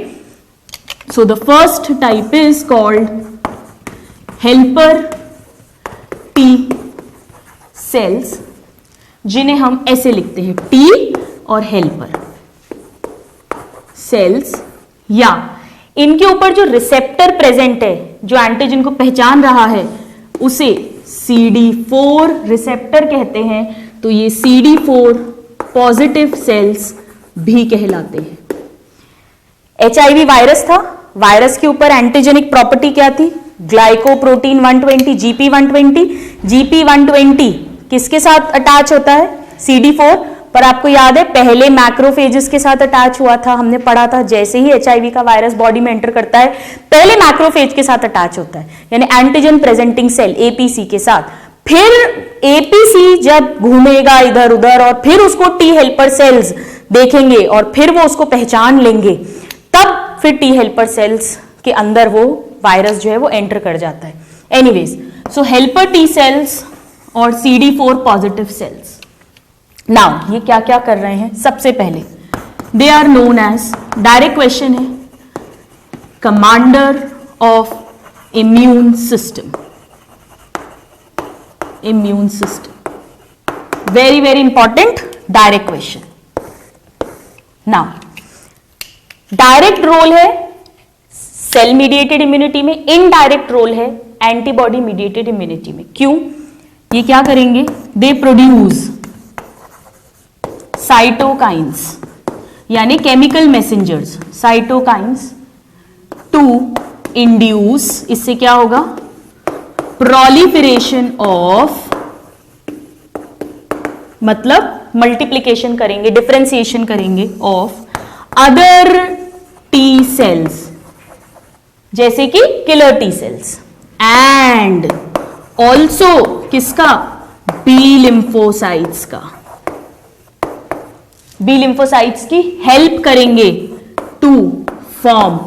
Speaker 1: So the first type is called helper T cells, जिन्हें हम ऐसे लिखते हैं T और हेल्पर सेल्स, या इनके ऊपर जो रिसेप्टर प्रेजेंट है, जो एंटीजन को पहचान रहा है, उसे CD4 रिसेप्टर कहते हैं। तो ये CD4 पॉजिटिव सेल्स भी कहलाते हैं। HIV वायरस था, वायरस के ऊपर एंटीजेनिक प्रॉपर्टी क्या थी? Glycoprotein 120, GP120। GP120 किसके साथ अटैच होता है? CD4। पर आपको याद है पहले मैक्रोफेजेस के साथ अटैच हुआ था, हमने पढ़ा था जैसे ही HIV का वायरस बॉडी में एंटर करता है पहले मैक्रोफेज के साथ अटैच होता है, यानी एंटीजन प्रेजेंटिंग सेल APC के साथ। फिर APC जब घूमेगा इधर उधर और फिर उसको टी हेल्पर सेल्स देखेंगे और फिर वो उसको पहचान लेंगे, तब फिर टी हेल्पर सेल्स के अंदर वो वायरस जो है वो एंटर कर जाता है। एनीवेज, सो हेल्पर टी सेल्स और CD4 पॉजिटिव सेल्स। नाउ ये क्या क्या कर रहे हैं? सबसे पहले they are known as, direct question है, commander of immune system. Immune system, very very important direct question. Now direct role है सेल मीडिएटेड इम्यूनिटी में, इनडायरेक्ट रोल है एंटीबॉडी मीडिएटेड इम्यूनिटी में। क्यों? ये क्या करेंगे? दे प्रोड्यूस साइटोकाइंस, यानी chemical messengers, cytokines to induce, इससे क्या होगा? प्रोलिफरेशन ऑफ, मतलब मल्टीप्लीकेशन करेंगे, डिफरेंशिएशन करेंगे ऑफ अदर टी सेल्स, जैसे कि killer T cells, and also किसका? बी लिम्फोसाइट्स का। बी लिम्फोसाइट्स की हेल्प करेंगे टू फॉर्म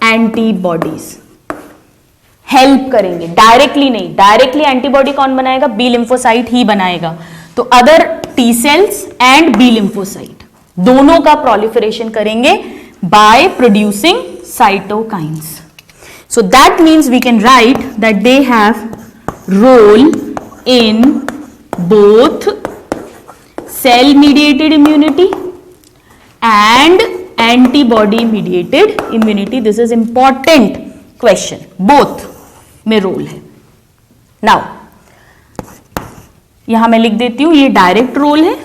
Speaker 1: एंटीबॉडीज। हेल्प करेंगे, डायरेक्टली नहीं। डायरेक्टली एंटीबॉडी कौन बनाएगा? बी लिम्फोसाइट ही बनाएगा। तो other T cells and B lymphocyte दोनों का प्रोलिफरेशन करेंगे by producing cytokines. So that means we can write that they have role in both cell mediated immunity and antibody mediated immunity. This is important question, both में role है। Now यहां मैं लिख देती हूं, ये डायरेक्ट रोल है,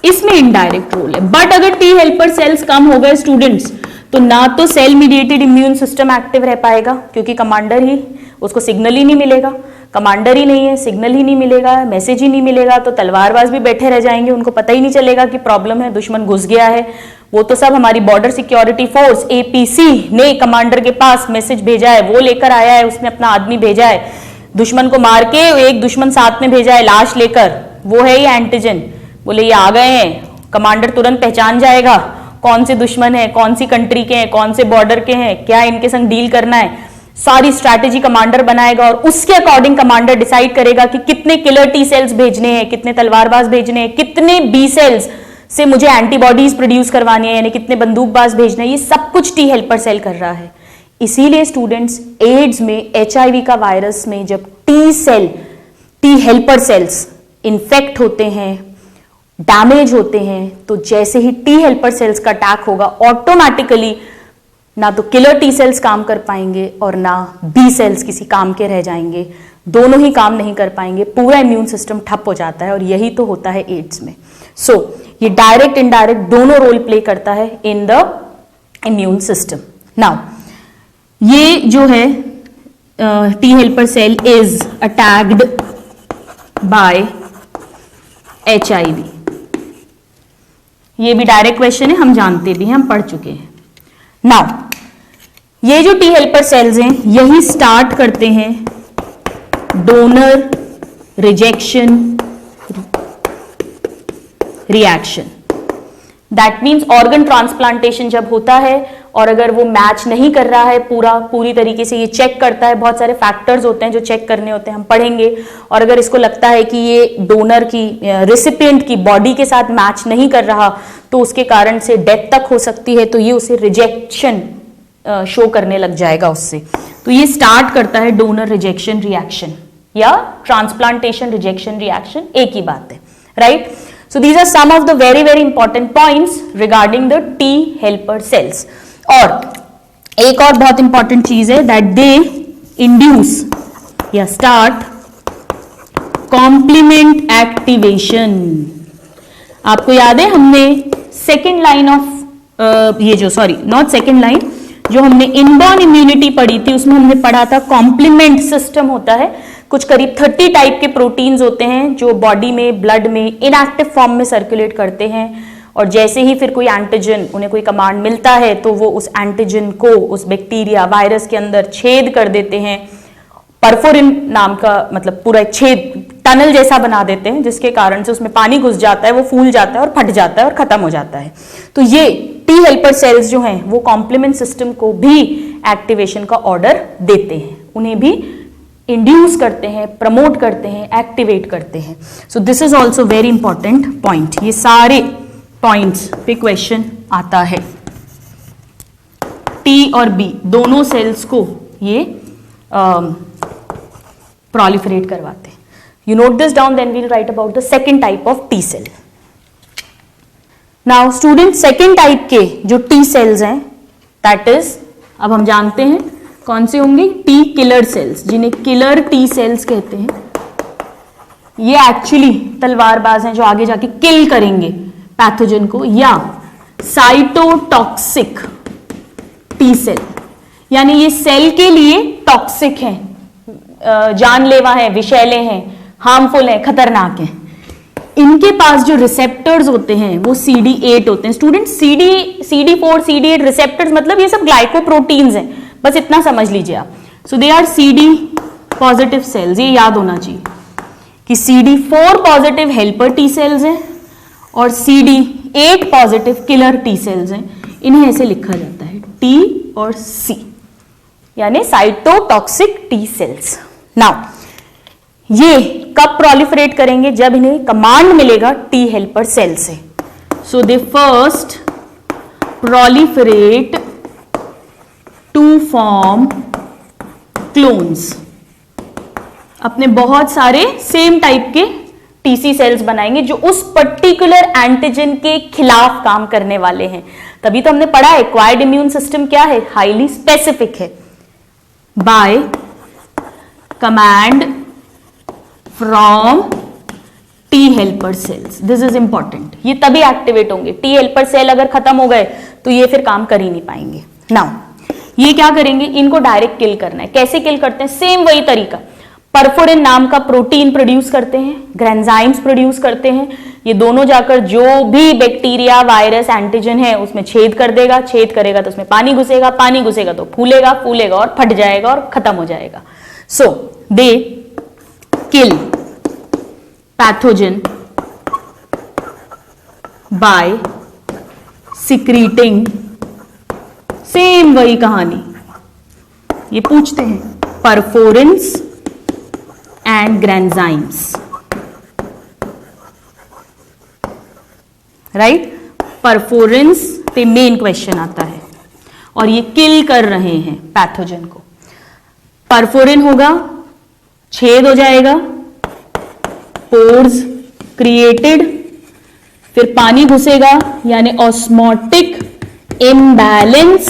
Speaker 1: इसमें इनडायरेक्ट रोल है। बट अगर टी हेल्पर सेल्स कम हो गए स्टूडेंट्स, तो ना तो cell mediated immune system active रह पाएगा, क्योंकि कमांडर ही, उसको सिग्नल ही नहीं मिलेगा, कमांडर ही नहीं है, सिग्नल ही नहीं मिलेगा, मैसेज ही नहीं मिलेगा, तो तलवारबाज भी बैठे रह जाएंगे, उनको पता ही नहीं चलेगा कि प्रॉब्लम है, दुश्मन घुस गया है। वो तो सब हमारी बॉर्डर सिक्योरिटी फोर्स APC ने कमांडर के पास मैसेज भेजा है, वो लेकर आया है, उसने अपना आदमी भेजा है, दुश्मन को मार के एक दुश्मन साथ में भेजा है लाश लेकर, वो है ये एंटीजन। बोले ये आ गए हैं, कमांडर तुरंत पहचान जाएगा कौन से दुश्मन है, कौन सी कंट्री के हैं, कौन से बॉर्डर के हैं, क्या इनके संग डील करना है। सारी स्ट्रैटेजी कमांडर बनाएगा और उसके अकॉर्डिंग कमांडर डिसाइड करेगा कि कितने किलर टी सेल्स भेजने हैं, कितने तलवारबाज भेजने हैं, कितने बी सेल्स से मुझे एंटीबॉडीज प्रोड्यूस करवानी है, यानी कितने बंदूकबाज भेजने हैं। ये सब कुछ टी हेल्पर सेल कर रहा है। इसीलिए स्टूडेंट्स, एड्स में, HIV का वायरस में जब टी हेल्पर सेल्स इन्फेक्ट होते हैं, डैमेज होते हैं, तो जैसे ही टी हेल्पर सेल्स का अटैक होगा, ऑटोमेटिकली ना तो किलर टी सेल्स काम कर पाएंगे और ना बी सेल्स किसी काम के रह जाएंगे। दोनों ही काम नहीं कर पाएंगे, पूरा इम्यून सिस्टम ठप हो जाता है, और यही तो होता है एड्स में। सो ये डायरेक्ट इनडायरेक्ट दोनों रोल प्ले करता है in the immune system. Now ये जो है T helper cell is attacked by HIV। ये भी डायरेक्ट क्वेश्चन है, हम जानते भी हैं, हम पढ़ चुके हैं। नाउ ये जो टी हेल्पर सेल्स हैं यही स्टार्ट करते हैं donor rejection reaction. That means organ transplantation जब होता है और अगर वो मैच नहीं कर रहा है पूरी तरीके से, ये चेक करता है, बहुत सारे फैक्टर्स होते हैं जो चेक करने होते हैं, हम पढ़ेंगे। और अगर इसको लगता है कि ये डोनर की रिसिपिएंट की बॉडी के साथ मैच नहीं कर रहा तो उसके कारण से डेथ तक हो सकती है, तो ये उसे रिजेक्शन शो करने लग जाएगा उससे। तो ये स्टार्ट करता है डोनर रिजेक्शन रिएक्शन या ट्रांसप्लांटेशन रिजेक्शन रिएक्शन, एक ही बात है, right. So these are some of the very very important points regarding the T helper cells। और एक और बहुत इंपॉर्टेंट चीज है that they induce या start complement activation। आपको याद है हमने सेकेंड लाइन ऑफ ये जो नॉट सेकेंड लाइन, जो हमने इनबॉर्न इम्यूनिटी पढ़ी थी उसमें हमने पढ़ा था कॉम्प्लीमेंट सिस्टम होता है। कुछ करीब 30 टाइप के प्रोटीन्स होते हैं जो बॉडी में, ब्लड में इनएक्टिव फॉर्म में सर्कुलेट करते हैं, और जैसे ही फिर कोई एंटीजन, उन्हें कोई कमांड मिलता है तो वो उस एंटीजन को उस बैक्टीरिया वायरस के अंदर छेद कर देते हैं। परफोरिन नाम का मतलब पूरा एक छेद टनल जैसा बना देते हैं, जिसके कारण से उसमें पानी घुस जाता है, वो फूल जाता है और फट जाता है और खत्म हो जाता है। तो ये टी हेल्पर सेल्स जो हैं वो कॉम्प्लीमेंट सिस्टम को भी एक्टिवेशन का ऑर्डर देते हैं, उन्हें भी इंड्यूस करते हैं, प्रमोट करते हैं, एक्टिवेट करते हैं। सो this is also very important point. ये सारे पॉइंट्स पे क्वेश्चन आता है। टी और बी दोनों सेल्स को ये proliferate करवाते हैं। You note this down, then we'll write about the second type of T cell. Now student, second type के जो T cells हैं, that is, अब हम जानते हैं कौन से होंगे, T killer cells, जिन्हें killer T cells कहते हैं। ये एक्चुअली तलवारबाज हैं जो आगे जाके किल करेंगे पैथोजन को, या साइटोटॉक्सिक टी सेल, यानी ये सेल के लिए टॉक्सिक हैं, जानलेवा हैं, विषैले हैं, हार्मफुल हैं, खतरनाक हैं। इनके पास जो रिसेप्टर्स होते हैं वो CD8 होते हैं। स्टूडेंट CD4 CD8 रिसेप्टर्स मतलब ये सब ग्लाइकोप्रोटीन्स हैं, बस इतना समझ लीजिए आप। So they are CD positive cells, ये याद होना चाहिए कि CD4 positive helper T cells हैं और CD8 positive killer T sales हैं। इन्हें ऐसे लिखा जाता है T और C, यानी साइटोटॉक्सिक टी सेल्स। नाउ ये कब प्रोलिफरेट करेंगे, जब इन्हें कमांड मिलेगा टी हेल्पर सेल से। So they first proliferate to form clones. अपने बहुत सारे सेम टाइप के टीसी सेल्स बनाएंगे जो उस पर्टिकुलर एंटीजन के खिलाफ काम करने वाले हैं। तभी तो हमने पढ़ा है एक्वायर्ड इम्यून सिस्टम क्या है, हाईली स्पेसिफिक है। Bye command from T helper sales, this is important. ये तभी एक्टिवेट होंगे। टी हेल्पर सेल अगर खत्म हो गए तो ये फिर काम कर ही नहीं पाएंगे। नाउ ये क्या करेंगे, इनको डायरेक्ट किल करना है। कैसे किल करते हैं, सेम वही तरीका। परफोरिन नाम का प्रोटीन प्रोड्यूस करते हैं, ग्रेन्जाइम्स प्रोड्यूस करते हैं। ये दोनों जाकर जो भी बैक्टीरिया, वायरस, एंटीजन है उसमें छेद कर देगा। छेद करेगा तो उसमें पानी घुसेगा, पानी घुसेगा तो फूलेगा, फूलेगा और फट जाएगा और खत्म हो जाएगा। सो दे किल पैथोजन बाय सिक्रीटिंग, सेम वही कहानी। ये पूछते हैं परफोरिन्स एंड ग्रेन्जाइम्स, राइट। परफोरिन्स पे मेन क्वेश्चन आता है और ये किल कर रहे हैं पैथोजन को। परफोरिन होगा, छेद हो जाएगा, पोर्स क्रिएटेड, फिर पानी घुसेगा यानी ऑस्मोटिक इम्बैलेंस,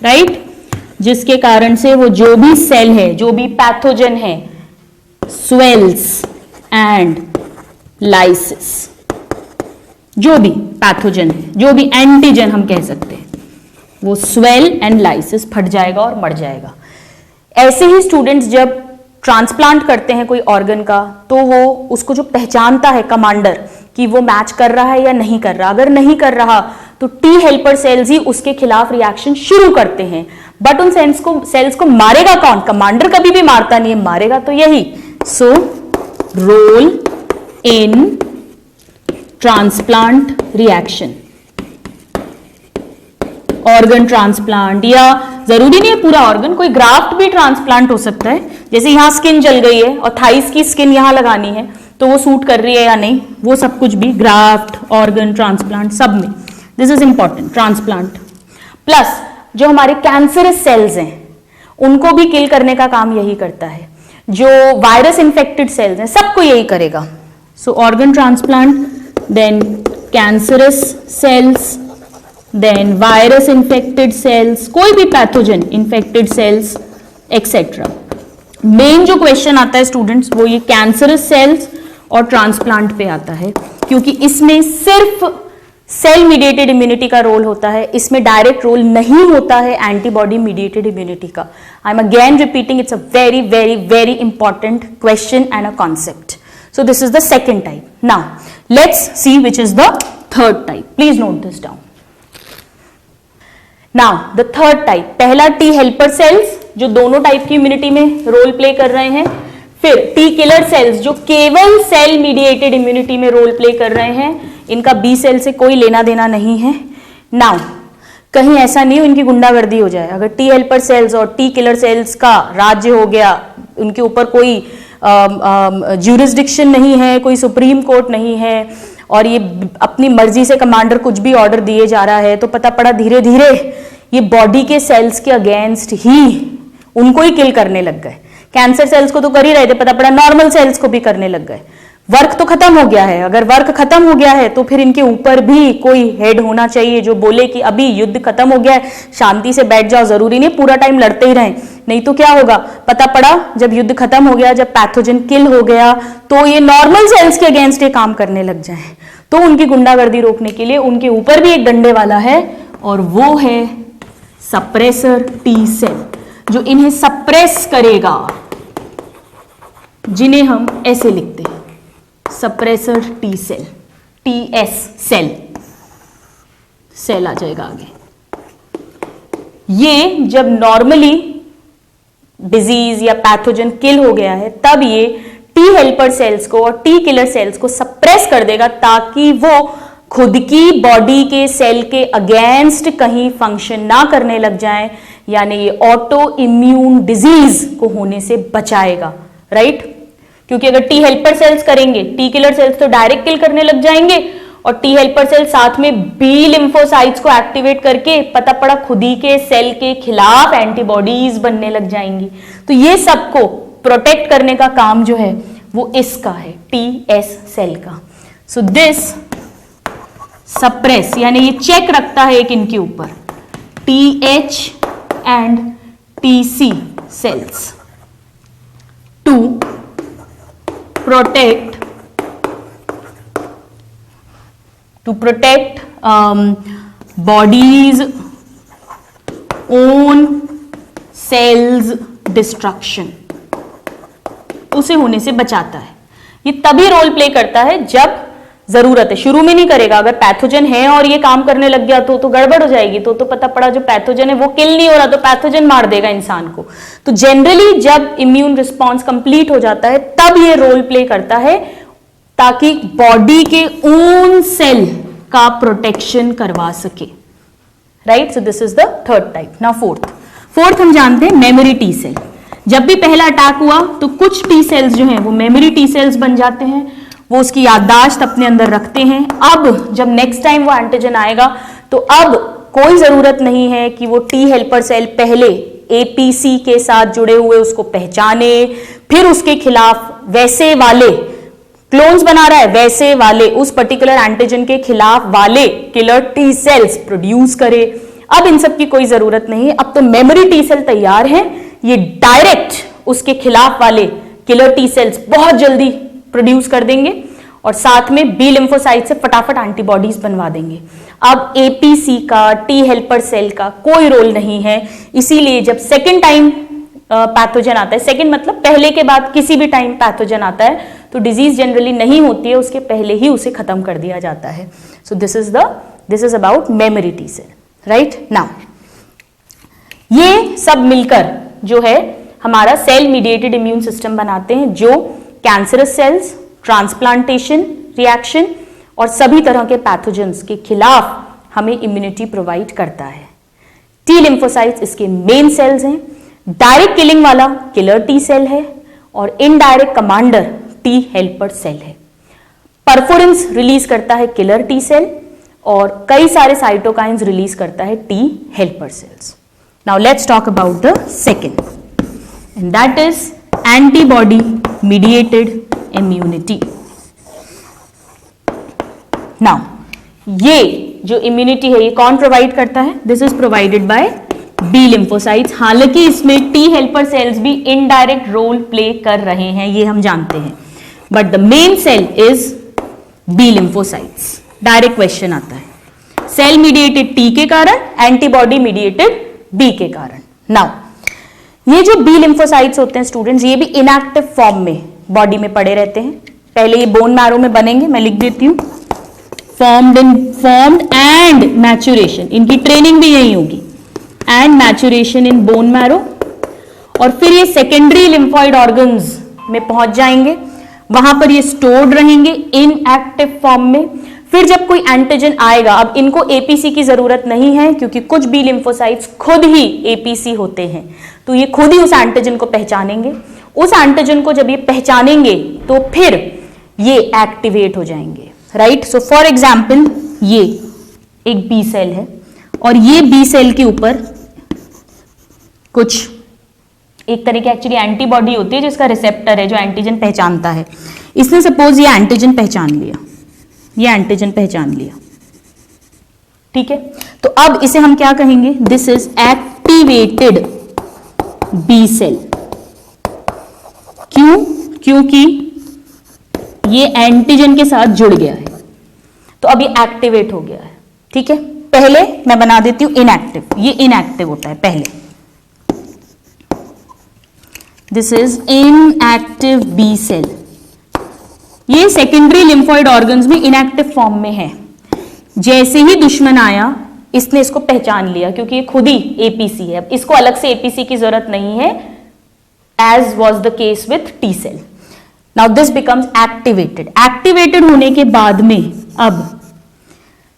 Speaker 1: राइट, जिसके कारण से वो जो भी सेल है, जो भी पैथोजन है, स्वेल्स एंड लाइसिस। जो भी पैथोजन है, जो भी एंटीजन हम कह सकते हैं, वो स्वेल एंड लाइसिस, फट जाएगा और मर जाएगा। ऐसे ही स्टूडेंट्स जब ट्रांसप्लांट करते हैं कोई ऑर्गन का, तो वो उसको जो पहचानता है कमांडर कि वो मैच कर रहा है या नहीं कर रहा, अगर नहीं कर रहा तो टी हेल्पर सेल्स ही उसके खिलाफ रिएक्शन शुरू करते हैं। बट उन सेल्स को मारेगा कौन? कमांडर कभी भी मारता नहीं है, मारेगा तो यही। So role in transplant reaction, organ transplant, या जरूरी नहीं है पूरा ऑर्गन, कोई ग्राफ्ट भी ट्रांसप्लांट हो सकता है। जैसे यहां स्किन जल गई है और थाइस की स्किन यहां लगानी है, तो वो सूट कर रही है या नहीं, वो सब कुछ भी ग्राफ्ट, ऑर्गन ट्रांसप्लांट, सब में this is important. Transplant plus जो हमारे कैंसरस सेल्स हैं उनको भी किल करने का काम यही करता है। जो वायरस इन्फेक्टेड सेल्स हैं सबको यही करेगा। So organ transplant, then cancerous cells, then virus infected cells, कोई भी pathogen infected cells etc. Main जो क्वेश्चन आता है स्टूडेंट्स वो ये कैंसरस सेल्स और ट्रांसप्लांट पे आता है, क्योंकि इसमें सिर्फ सेल मीडिएटेड इम्यूनिटी का रोल होता है, इसमें डायरेक्ट रोल नहीं होता है एंटीबॉडी मीडिएटेड इम्यूनिटी का। I am again repeating, it's a very very very important question and a concept. So this is the second type. Now let's see which is the third type. Please note this down. Now the third type, पहला T helper cells जो दोनों type की immunity में role play कर रहे हैं, फिर T killer cells जो केवल सेल मीडिएटेड इम्यूनिटी में रोल प्ले कर रहे हैं, इनका B सेल से कोई लेना देना नहीं है। Now कहीं ऐसा नहीं हो इनकी गुंडागर्दी हो जाए, अगर T helper cells और T killer cells का राज्य हो गया, उनके ऊपर कोई ज्यूरिसडिक्शन नहीं है, कोई सुप्रीम कोर्ट नहीं है, और ये अपनी मर्जी से कमांडर कुछ भी ऑर्डर दिए जा रहा है, तो पता पड़ा धीरे धीरे ये बॉडी के सेल्स के अगेंस्ट ही उनको ही किल करने लग गए। कैंसर सेल्स को तो कर ही रहे थे, पता पड़ा नॉर्मल सेल्स को भी करने लग गए। वर्क तो खत्म हो गया है, अगर वर्क खत्म हो गया है तो फिर इनके ऊपर भी कोई हेड होना चाहिए जो बोले कि अभी युद्ध खत्म हो गया है, शांति से बैठ जाओ, जरूरी नहीं पूरा टाइम लड़ते ही रहें, नहीं तो क्या होगा। पता पड़ा जब युद्ध खत्म हो गया, जब पैथोजन किल हो गया, तो ये नॉर्मल सेल्स के अगेंस्ट ये काम करने लग जाए। तो उनकी गुंडागर्दी रोकने के लिए उनके ऊपर भी एक डंडे वाला है, और वो है सप्रेसर टी सेल, जो इन्हें सप्रेस करेगा, जिन्हें हम ऐसे लिखते हैं suppressor T cell, TS cell, cell आ जाएगा आगे। ये जब नॉर्मली डिजीज या पैथोजन किल हो गया है, तब ये टी हेल्पर सेल्स को और टी किलर सेल्स को सप्रेस कर देगा, ताकि वो खुद की बॉडी के सेल के अगेंस्ट कहीं फंक्शन ना करने लग जाए, यानी ये ऑटो इम्यून डिजीज को होने से बचाएगा, राइट। क्योंकि अगर टी हेल्पर सेल्स करेंगे, टी किलर सेल्स तो डायरेक्ट किल करने लग जाएंगे, और टी हेल्पर सेल साथ में बी लिम्फोसाइट्स को एक्टिवेट करके पता पड़ा खुद ही के सेल के खिलाफ एंटीबॉडीज बनने लग जाएंगी। तो ये सबको प्रोटेक्ट करने का काम जो है वो इसका है, TS सेल का। सो दिस सप्रेस, यानी ये चेक रखता है एक इनके ऊपर, TH and TC cells to protect body's own cells destruction, उसे होने से बचाता है। ये तभी रोल प्ले करता है जब जरूरत है, शुरू में नहीं करेगा। अगर पैथोजन है और ये काम करने लग गया तो गड़बड़ हो जाएगी, तो पता पड़ा जो पैथोजन है वो किल नहीं हो रहा, तो पैथोजन मार देगा इंसान को। तो जनरली जब इम्यून रिस्पॉन्स कंप्लीट हो जाता है तब ये रोल प्ले करता है, ताकि बॉडी के ओन सेल का प्रोटेक्शन करवा सके, right. So this is the third type. Now fourth हम जानते हैं मेमोरी टी सेल। जब भी पहला अटैक हुआ तो कुछ टी सेल्स जो हैं वो मेमोरी टी सेल्स बन जाते हैं, वो उसकी याददाश्त अपने अंदर रखते हैं। अब जब नेक्स्ट टाइम वो एंटीजन आएगा तो अब कोई जरूरत नहीं है कि वो टी हेल्पर सेल पहले APC के साथ जुड़े हुए उसको पहचाने, फिर उसके खिलाफ वैसे वाले क्लोन्स बना रहा है, वैसे वाले उस पर्टिकुलर एंटीजन के खिलाफ वाले किलर टी सेल्स प्रोड्यूस करे। अब इन सब की कोई जरूरत नहीं है, अब तो मेमोरी टी सेल तैयार है, ये डायरेक्ट उसके खिलाफ वाले किलर टी सेल्स बहुत जल्दी प्रोड्यूस कर देंगे और साथ में बी लिम्फोसाइट से फटाफट एंटीबॉडीज बनवा देंगे। अब एपीसी का, टी हेल्पर सेल का कोई रोल नहीं है, इसीलिए जब सेकेंड टाइम पैथोजन आता है, सेकेंड मतलब पहले के बाद किसी भी टाइम पैथोजन आता है, तो डिजीज जनरली नहीं होती है, उसके पहले ही उसे खत्म कर दिया जाता है। So this is about memory T cell, right. Now ये सब मिलकर जो है हमारा सेल मीडिएटेड इम्यून सिस्टम बनाते हैं, जो कैंसरस सेल्स, ट्रांसप्लांटेशन रिएक्शन और सभी तरह के पैथोजेंस के खिलाफ हमें इम्यूनिटी प्रोवाइड करता है। टी लिम्फोसाइट्स इसके मेन सेल्स हैं। डायरेक्ट किलिंग वाला किलर टी सेल है और indirect commander T helper cell है। परफोरेंस रिलीज करता है किलर टी सेल और कई सारे साइटोकाइंस रिलीज करता है T helper cells. Now let's talk about the second, and that is antibody mediated immunity. Now ये जो इम्यूनिटी है ये कौन प्रोवाइड करता है? This is provided by B lymphocytes. हालांकि इसमें टी हेल्पर सेल्स भी इनडायरेक्ट रोल प्ले कर रहे हैं, ये हम जानते हैं, but the main cell is B lymphocytes. Direct question आता है, सेल मीडिएटेड टी के कारण, एंटीबॉडी मीडिएटेड बी के कारण। नाउ ये जो बी लिम्फोसाइट्स होते हैं स्टूडेंट्स, ये भी इनएक्टिव फॉर्म में बॉडी में पड़े रहते हैं। पहले ये बोन मैरो में बनेंगे, मैं लिख देती हूं, फॉर्म्ड एंड मैच्योरेशन, इनकी ट्रेनिंग भी यही होगी, and maturation in bone marrow, और फिर ये सेकेंडरी लिम्फॉइड ऑर्गन्स में पहुंच जाएंगे, वहां पर ये स्टोर्ड रहेंगे इन एक्टिव फॉर्म में। फिर जब कोई एंटीजन आएगा, अब इनको एपीसी की जरूरत नहीं है क्योंकि कुछ बी लिम्फोसाइट्स खुद ही एपीसी होते हैं, तो ये खुद ही उस एंटीजन को पहचानेंगे। उस एंटीजन को जब ये पहचानेंगे तो फिर ये एक्टिवेट हो जाएंगे, राइट। सो फॉर एग्जाम्पल ये एक बी सेल है और ये बी सेल के ऊपर कुछ एक तरह की एक्चुअली एंटीबॉडी होती है जिसका रिसेप्टर है जो एंटीजन पहचानता है। इसने सपोज ये एंटीजन पहचान लिया, ये एंटीजन पहचान लिया, ठीक है, तो अब इसे हम क्या कहेंगे? This is activated B cell. क्यों? क्योंकि ये एंटीजन के साथ जुड़ गया है, तो अब ये एक्टिवेट हो गया है, ठीक है। पहले मैं बना देती हूं इनएक्टिव, ये इनएक्टिव होता है पहले। This is inactive B cell. ये सेकेंडरी लिम्फॉइड ऑर्गन्स में इनएक्टिव फॉर्म में है। जैसे ही दुश्मन आया, इसने इसको पहचान लिया क्योंकि ये खुद ही एपीसी है, अब इसको अलग से एपीसी की जरूरत नहीं है, as was the case with T cell. Now this becomes activated. Activated होने के बाद में अब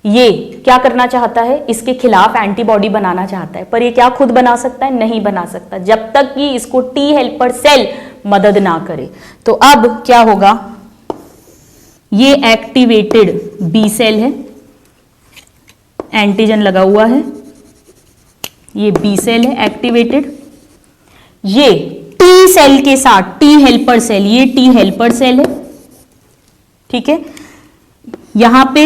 Speaker 1: ये क्या करना चाहता है? इसके खिलाफ एंटीबॉडी बनाना चाहता है, पर ये क्या खुद बना सकता है? नहीं बना सकता जब तक कि इसको टी हेल्पर सेल मदद ना करे। तो अब क्या होगा? ये एक्टिवेटेड बी सेल है, एंटीजन लगा हुआ है, ये बी सेल है एक्टिवेटेड, ये टी सेल के साथ टी हेल्पर सेल, ये टी हेल्पर सेल है, ठीक है। यहां पे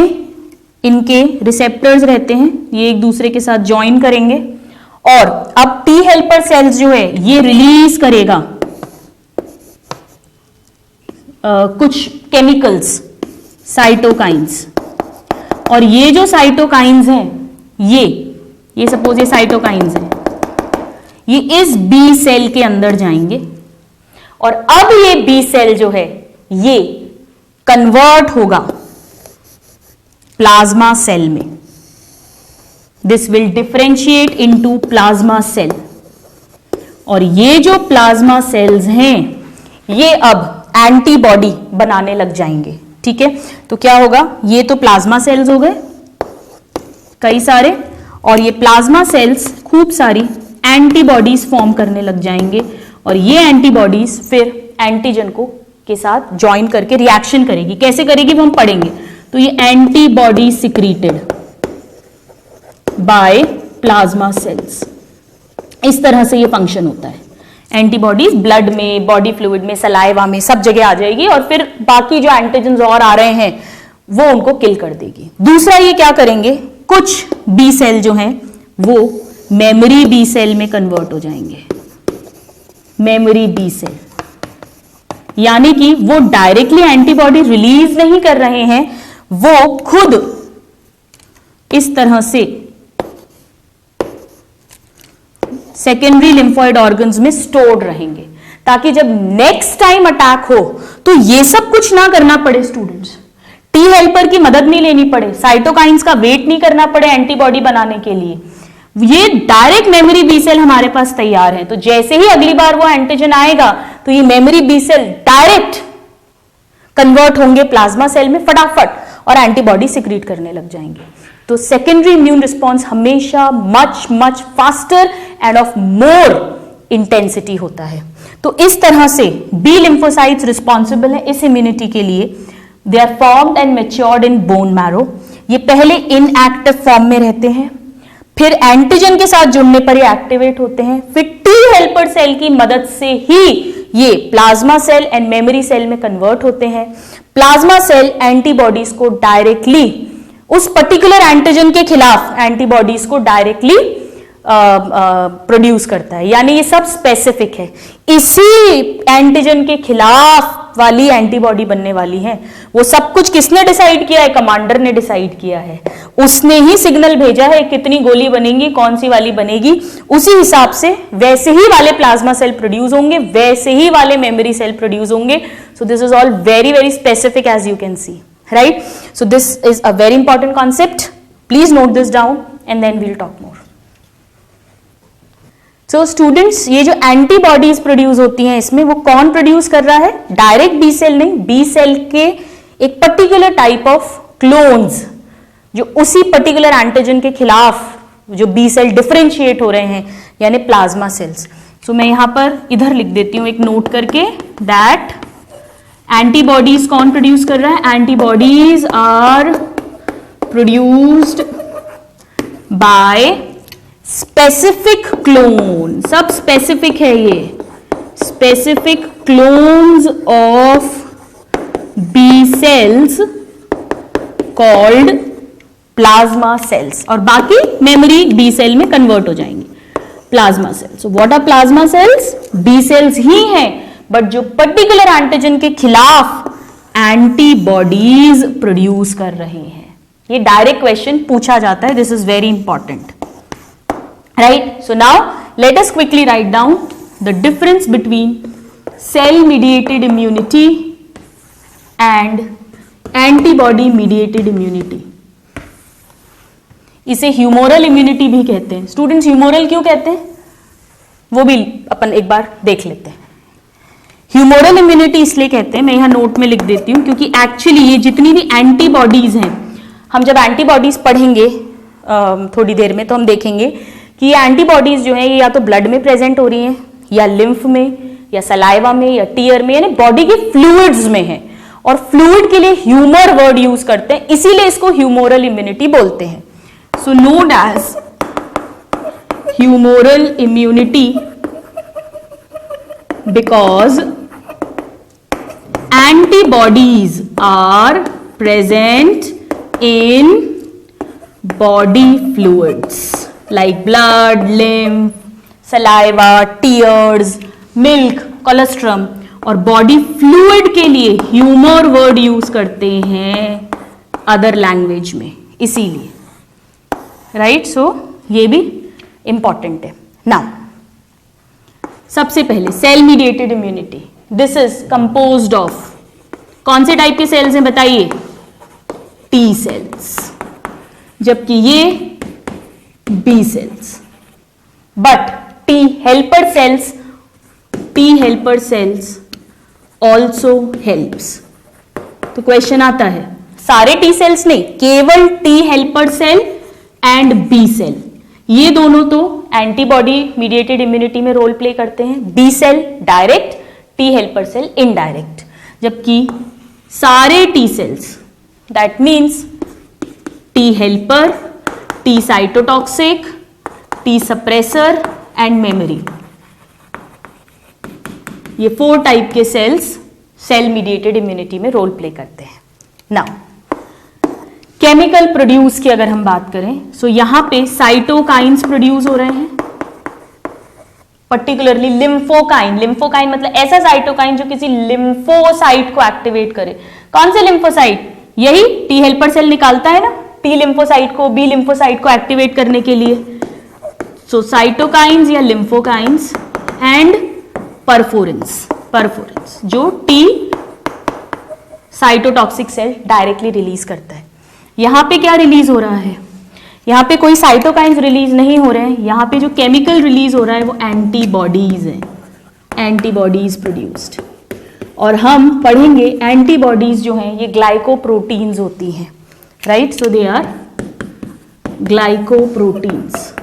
Speaker 1: इनके रिसेप्टर्स रहते हैं, ये एक दूसरे के साथ ज्वाइन करेंगे और अब टी हेल्पर सेल्स जो है ये रिलीज करेगा कुछ केमिकल्स, साइटोकाइंस, और ये जो साइटोकाइंस हैं, ये सपोज ये साइटोकाइंस हैं, ये इस बी सेल के अंदर जाएंगे और अब ये बी सेल जो है ये कन्वर्ट होगा प्लाज्मा सेल में। This will differentiate into plasma cell, और ये जो प्लाज्मा सेल्स हैं ये अब एंटीबॉडी बनाने लग जाएंगे, ठीक है। तो क्या होगा? ये तो प्लाज्मा सेल्स हो गए कई सारे, और ये प्लाज्मा सेल्स खूब सारी एंटीबॉडीज फॉर्म करने लग जाएंगे, और ये एंटीबॉडीज फिर एंटीजन को के साथ ज्वाइन करके रिएक्शन करेगी। कैसे करेगी वो हम पढ़ेंगे। तो ये antibody secreted by plasma cells, इस तरह से ये फंक्शन होता है। एंटीबॉडीज ब्लड में, बॉडी फ्लूइड में, सलाइवा में, सब जगह आ जाएगी और फिर बाकी जो एंटीजन्स और आ रहे हैं वो उनको किल कर देगी। दूसरा ये क्या करेंगे? कुछ बी सेल जो हैं वो मेमोरी बी सेल में कन्वर्ट हो जाएंगे। मेमोरी बी सेल, यानी कि वो डायरेक्टली एंटीबॉडी रिलीज नहीं कर रहे हैं, वो खुद इस तरह से सेकेंडरी लिम्फोइड ऑर्गन्स में स्टोर्ड रहेंगे, ताकि जब नेक्स्ट टाइम अटैक हो तो ये सब कुछ ना करना पड़े स्टूडेंट्स, टी हेल्पर की मदद नहीं लेनी पड़े, साइटोकाइंस का वेट नहीं करना पड़े एंटीबॉडी बनाने के लिए, ये डायरेक्ट मेमोरी बी सेल हमारे पास तैयार है। तो जैसे ही अगली बार वो एंटीजन आएगा तो ये memory B cell direct convert होंगे प्लाज्मा सेल में फटाफट और एंटीबॉडी सिक्रीट करने लग जाएंगे। तो सेकेंडरी इम्यून रिस्पॉन्स हमेशा much much faster and of more intensity होता है। तो इस तरह से बी लिम्फोसाइट्स रिस्पॉन्सिबल है इस इम्यूनिटी के लिए। They are formed and matured in bone marrow. ये पहले इनएक्टिव फॉर्म में रहते हैं, फिर एंटीजन के साथ जुड़ने पर ये एक्टिवेट होते हैं, फिर टी हेल्पर सेल की मदद से ही ये plasma cell and memory cell में कन्वर्ट होते हैं। प्लाज्मा सेल एंटीबॉडीज को डायरेक्टली उस पर्टिकुलर एंटीजन के खिलाफ एंटीबॉडीज को डायरेक्टली प्रोड्यूस करता है, यानी ये सब स्पेसिफिक है, इसी एंटीजन के खिलाफ वाली एंटीबॉडी बनने वाली है। वो सब कुछ किसने डिसाइड किया है? कमांडर ने डिसाइड किया है, उसने ही सिग्नल भेजा है कितनी गोली बनेगी, कौन सी वाली बनेगी, उसी हिसाब से वैसे ही वाले प्लाज्मा सेल प्रोड्यूस होंगे, वैसे ही वाले मेमोरी सेल प्रोड्यूस होंगे। So this is all very very specific as you can see, right? So this is a very important concept, please note this down and then we'll talk more. So students, ये जो antibodies produce होती हैं इसमें वो कौन produce कर रहा है? डायरेक्ट बी सेल नहीं, बी सेल के एक पर्टिकुलर टाइप ऑफ क्लोन्स जो उसी पर्टिकुलर एंटीजन के खिलाफ जो बी सेल डिफरेंशिएट हो रहे हैं, यानी प्लाज्मा सेल्स। सो मैं यहां पर इधर लिख देती हूं एक नोट करके, दैट एंटीबॉडीज कौन प्रोड्यूस कर रहा है? Antibodies are produced by specific clone, सब स्पेसिफिक है ये, specific clones of B cells called plasma cells, और बाकी मेमोरी बी सेल में कन्वर्ट हो जाएंगे plasma cells. So what are plasma cells? B cells ही हैं, बट जो पर्टिकुलर एंटीजन के खिलाफ एंटीबॉडीज प्रोड्यूस कर रहे हैं। ये डायरेक्ट क्वेश्चन पूछा जाता है, this is very important, right? So now let us quickly write down the difference between cell mediated immunity and antibody mediated immunity. इसे ह्यूमोरल इम्यूनिटी भी कहते हैं। स्टूडेंट्स, ह्यूमोरल क्यों कहते हैं वो भी अपन एक बार देख लेते हैं। ह्यूमोरल इम्यूनिटी इसलिए कहते हैं, मैं यहां नोट में लिख देती हूं, क्योंकि एक्चुअली ये जितनी भी एंटीबॉडीज हैं, हम जब एंटीबॉडीज पढ़ेंगे थोड़ी देर में, तो हम देखेंगे कि ये एंटीबॉडीज जो हैं ये या तो ब्लड में प्रेजेंट हो रही हैं, या लिम्फ में, या सलाइवा में, या टीयर में, यानी बॉडी के फ्लूइड्स में है। और फ्लूइड के लिए ह्यूमर वर्ड यूज करते हैं, इसीलिए इसको ह्यूमोरल इम्यूनिटी बोलते हैं। So known as humoral immunity because antibodies are present in body fluids like blood, lymph, saliva, tears, milk, colostrum, और बॉडी फ्लूइड के लिए ह्यूमर वर्ड यूज करते हैं अदर लैंग्वेज में, इसीलिए, राइट? सो ये भी इंपॉर्टेंट है। नाउ सबसे पहले cell mediated immunity, this is composed of कौन से टाइप के सेल्स हैं बताइए? टी सेल्स, जबकि ये B cells. But T helper cells also helps. तो क्वेश्चन आता है, सारे टी सेल्स नहीं, केवल T helper cell and B cell, ये दोनों तो एंटीबॉडी मीडिएटेड इम्यूनिटी में रोल प्ले करते हैं। B cell direct, T helper cell indirect. जबकि सारे T cells, that means T helper, T cytotoxic, T suppressor and memory, ये 4 टाइप के सेल्स सेल मीडिएटेड इम्यूनिटी में रोल प्ले करते हैं। नाउ केमिकल प्रोड्यूस की अगर हम बात करें, सो यहां पे साइटोकाइंस प्रोड्यूस हो रहे हैं, पर्टिकुलरली लिम्फोकाइन। लिम्फोकाइन मतलब ऐसा साइटोकाइन जो किसी लिम्फोसाइट को एक्टिवेट करे। कौन से लिम्फोसाइट? यही टी हेल्पर सेल निकालता है ना टी लिम्फोसाइट को, बी लिम्फोसाइट को एक्टिवेट करने के लिए। सो साइटोकाइंस या लिम्फोकाइंस एंड परफोरिन्स, परफोरिन्स जो T cytotoxic cell directly release करता है। यहां पे क्या रिलीज हो रहा है? यहां पे कोई साइटोकाइंस रिलीज नहीं हो रहे हैं, यहां पे जो केमिकल रिलीज हो रहा है वो एंटीबॉडीज है, एंटीबॉडीज प्रोड्यूस्ड। और हम पढ़ेंगे एंटीबॉडीज जो हैं ये ग्लाइकोप्रोटीन्स होती हैं, right? So they are glycoproteins.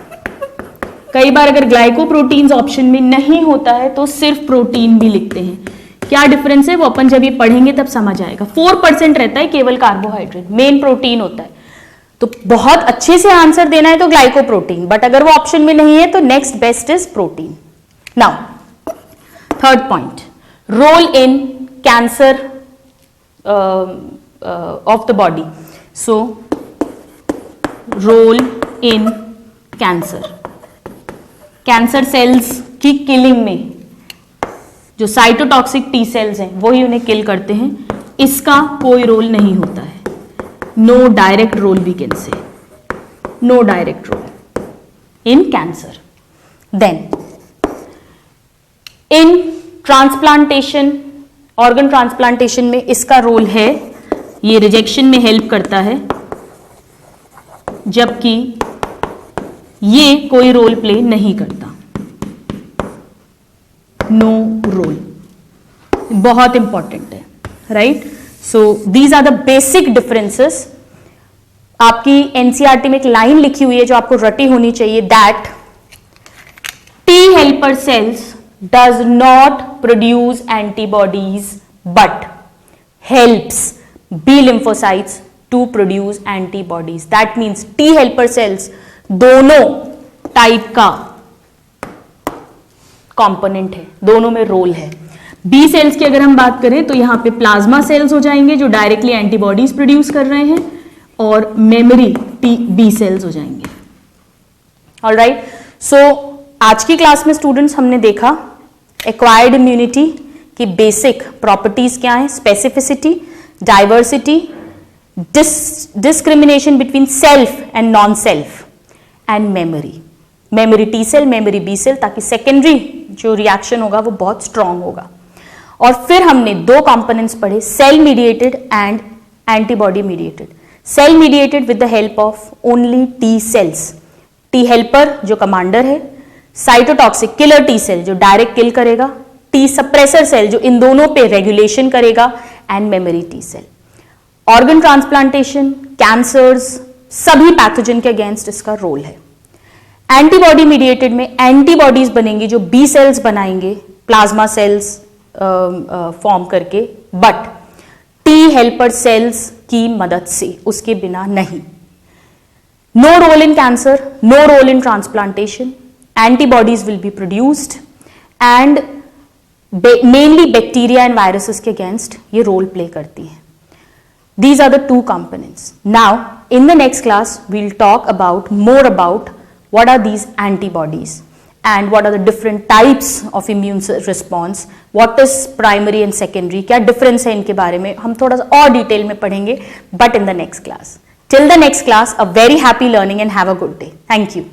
Speaker 1: कई बार अगर ग्लाइकोप्रोटीन्स ऑप्शन में नहीं होता है तो सिर्फ प्रोटीन भी लिखते हैं। क्या डिफरेंस है वो अपन जब ये पढ़ेंगे तब समझ आएगा। 4% रहता है केवल कार्बोहाइड्रेट, मेन प्रोटीन होता है। तो बहुत अच्छे से आंसर देना है तो ग्लाइकोप्रोटीन, बट अगर वो ऑप्शन में नहीं है तो next best is protein. Now third point, role in cancer of the body. So role in cancer, cancer cells की किलिंग में जो साइटोटॉक्सिक टी सेल्स हैं वही उन्हें किल करते हैं, इसका कोई रोल नहीं होता है। No direct role we can say, no direct role in cancer. Then in transplantation, organ transplantation में इसका रोल है, ये रिजेक्शन में हेल्प करता है, जबकि ये कोई रोल प्ले नहीं करता। नो रोल, बहुत इंपॉर्टेंट है, right? So these are the basic differences. आपकी एनसीईआरटी में एक लाइन लिखी हुई है जो आपको रटी होनी चाहिए, that T helper cells does not produce antibodies but helps B lymphocytes to produce antibodies. That means T helper cells दोनों टाइप का कंपोनेंट है, दोनों में रोल है। बी सेल्स की अगर हम बात करें तो यहां पे प्लाज्मा सेल्स हो जाएंगे जो डायरेक्टली एंटीबॉडीज प्रोड्यूस कर रहे हैं, और मेमोरी टी बी सेल्स हो जाएंगे। ऑलराइट, सो आज की क्लास में स्टूडेंट्स हमने देखा एक्वायर्ड इम्यूनिटी की बेसिक प्रॉपर्टीज क्या है, specificity, diversity, discrimination between self and non self, and memory, memory T cell, memory B cell, ताकि सेकेंडरी जो रिएक्शन होगा वो बहुत स्ट्रांग होगा। और फिर हमने दो कंपोनेंट्स पढ़े, cell mediated and antibody mediated. Cell mediated with the help of only T cells, T helper जो कमांडर है, साइटोटॉक्सिक किलर टी सेल जो डायरेक्ट किल करेगा, टी सप्रेसर सेल जो इन दोनों पे रेगुलेशन करेगा, and memory T cell. Organ transplantation, cancers, सभी pathogen के अगेंस्ट इसका रोल है। एंटीबॉडी मीडिएटेड में एंटीबॉडीज बनेंगी जो बी सेल्स बनाएंगे प्लाज्मा सेल्स फॉर्म करके, बट टी हेल्पर सेल्स की मदद से, उसके बिना नहीं। No role in cancer, no role in transplantation, antibodies will be produced and mainly bacteria and viruses के अगेंस्ट ये रोल प्ले करती हैं। These are the two components. Now, in the next class, we'll talk about more about what are these antibodies and what are the different types of immune response, what is primary and secondary, क्या difference है इनके बारे में हम थोड़ा सा और detail में पढ़ेंगे, but in the next class. Till the next class, a very happy learning and have a good day. Thank you.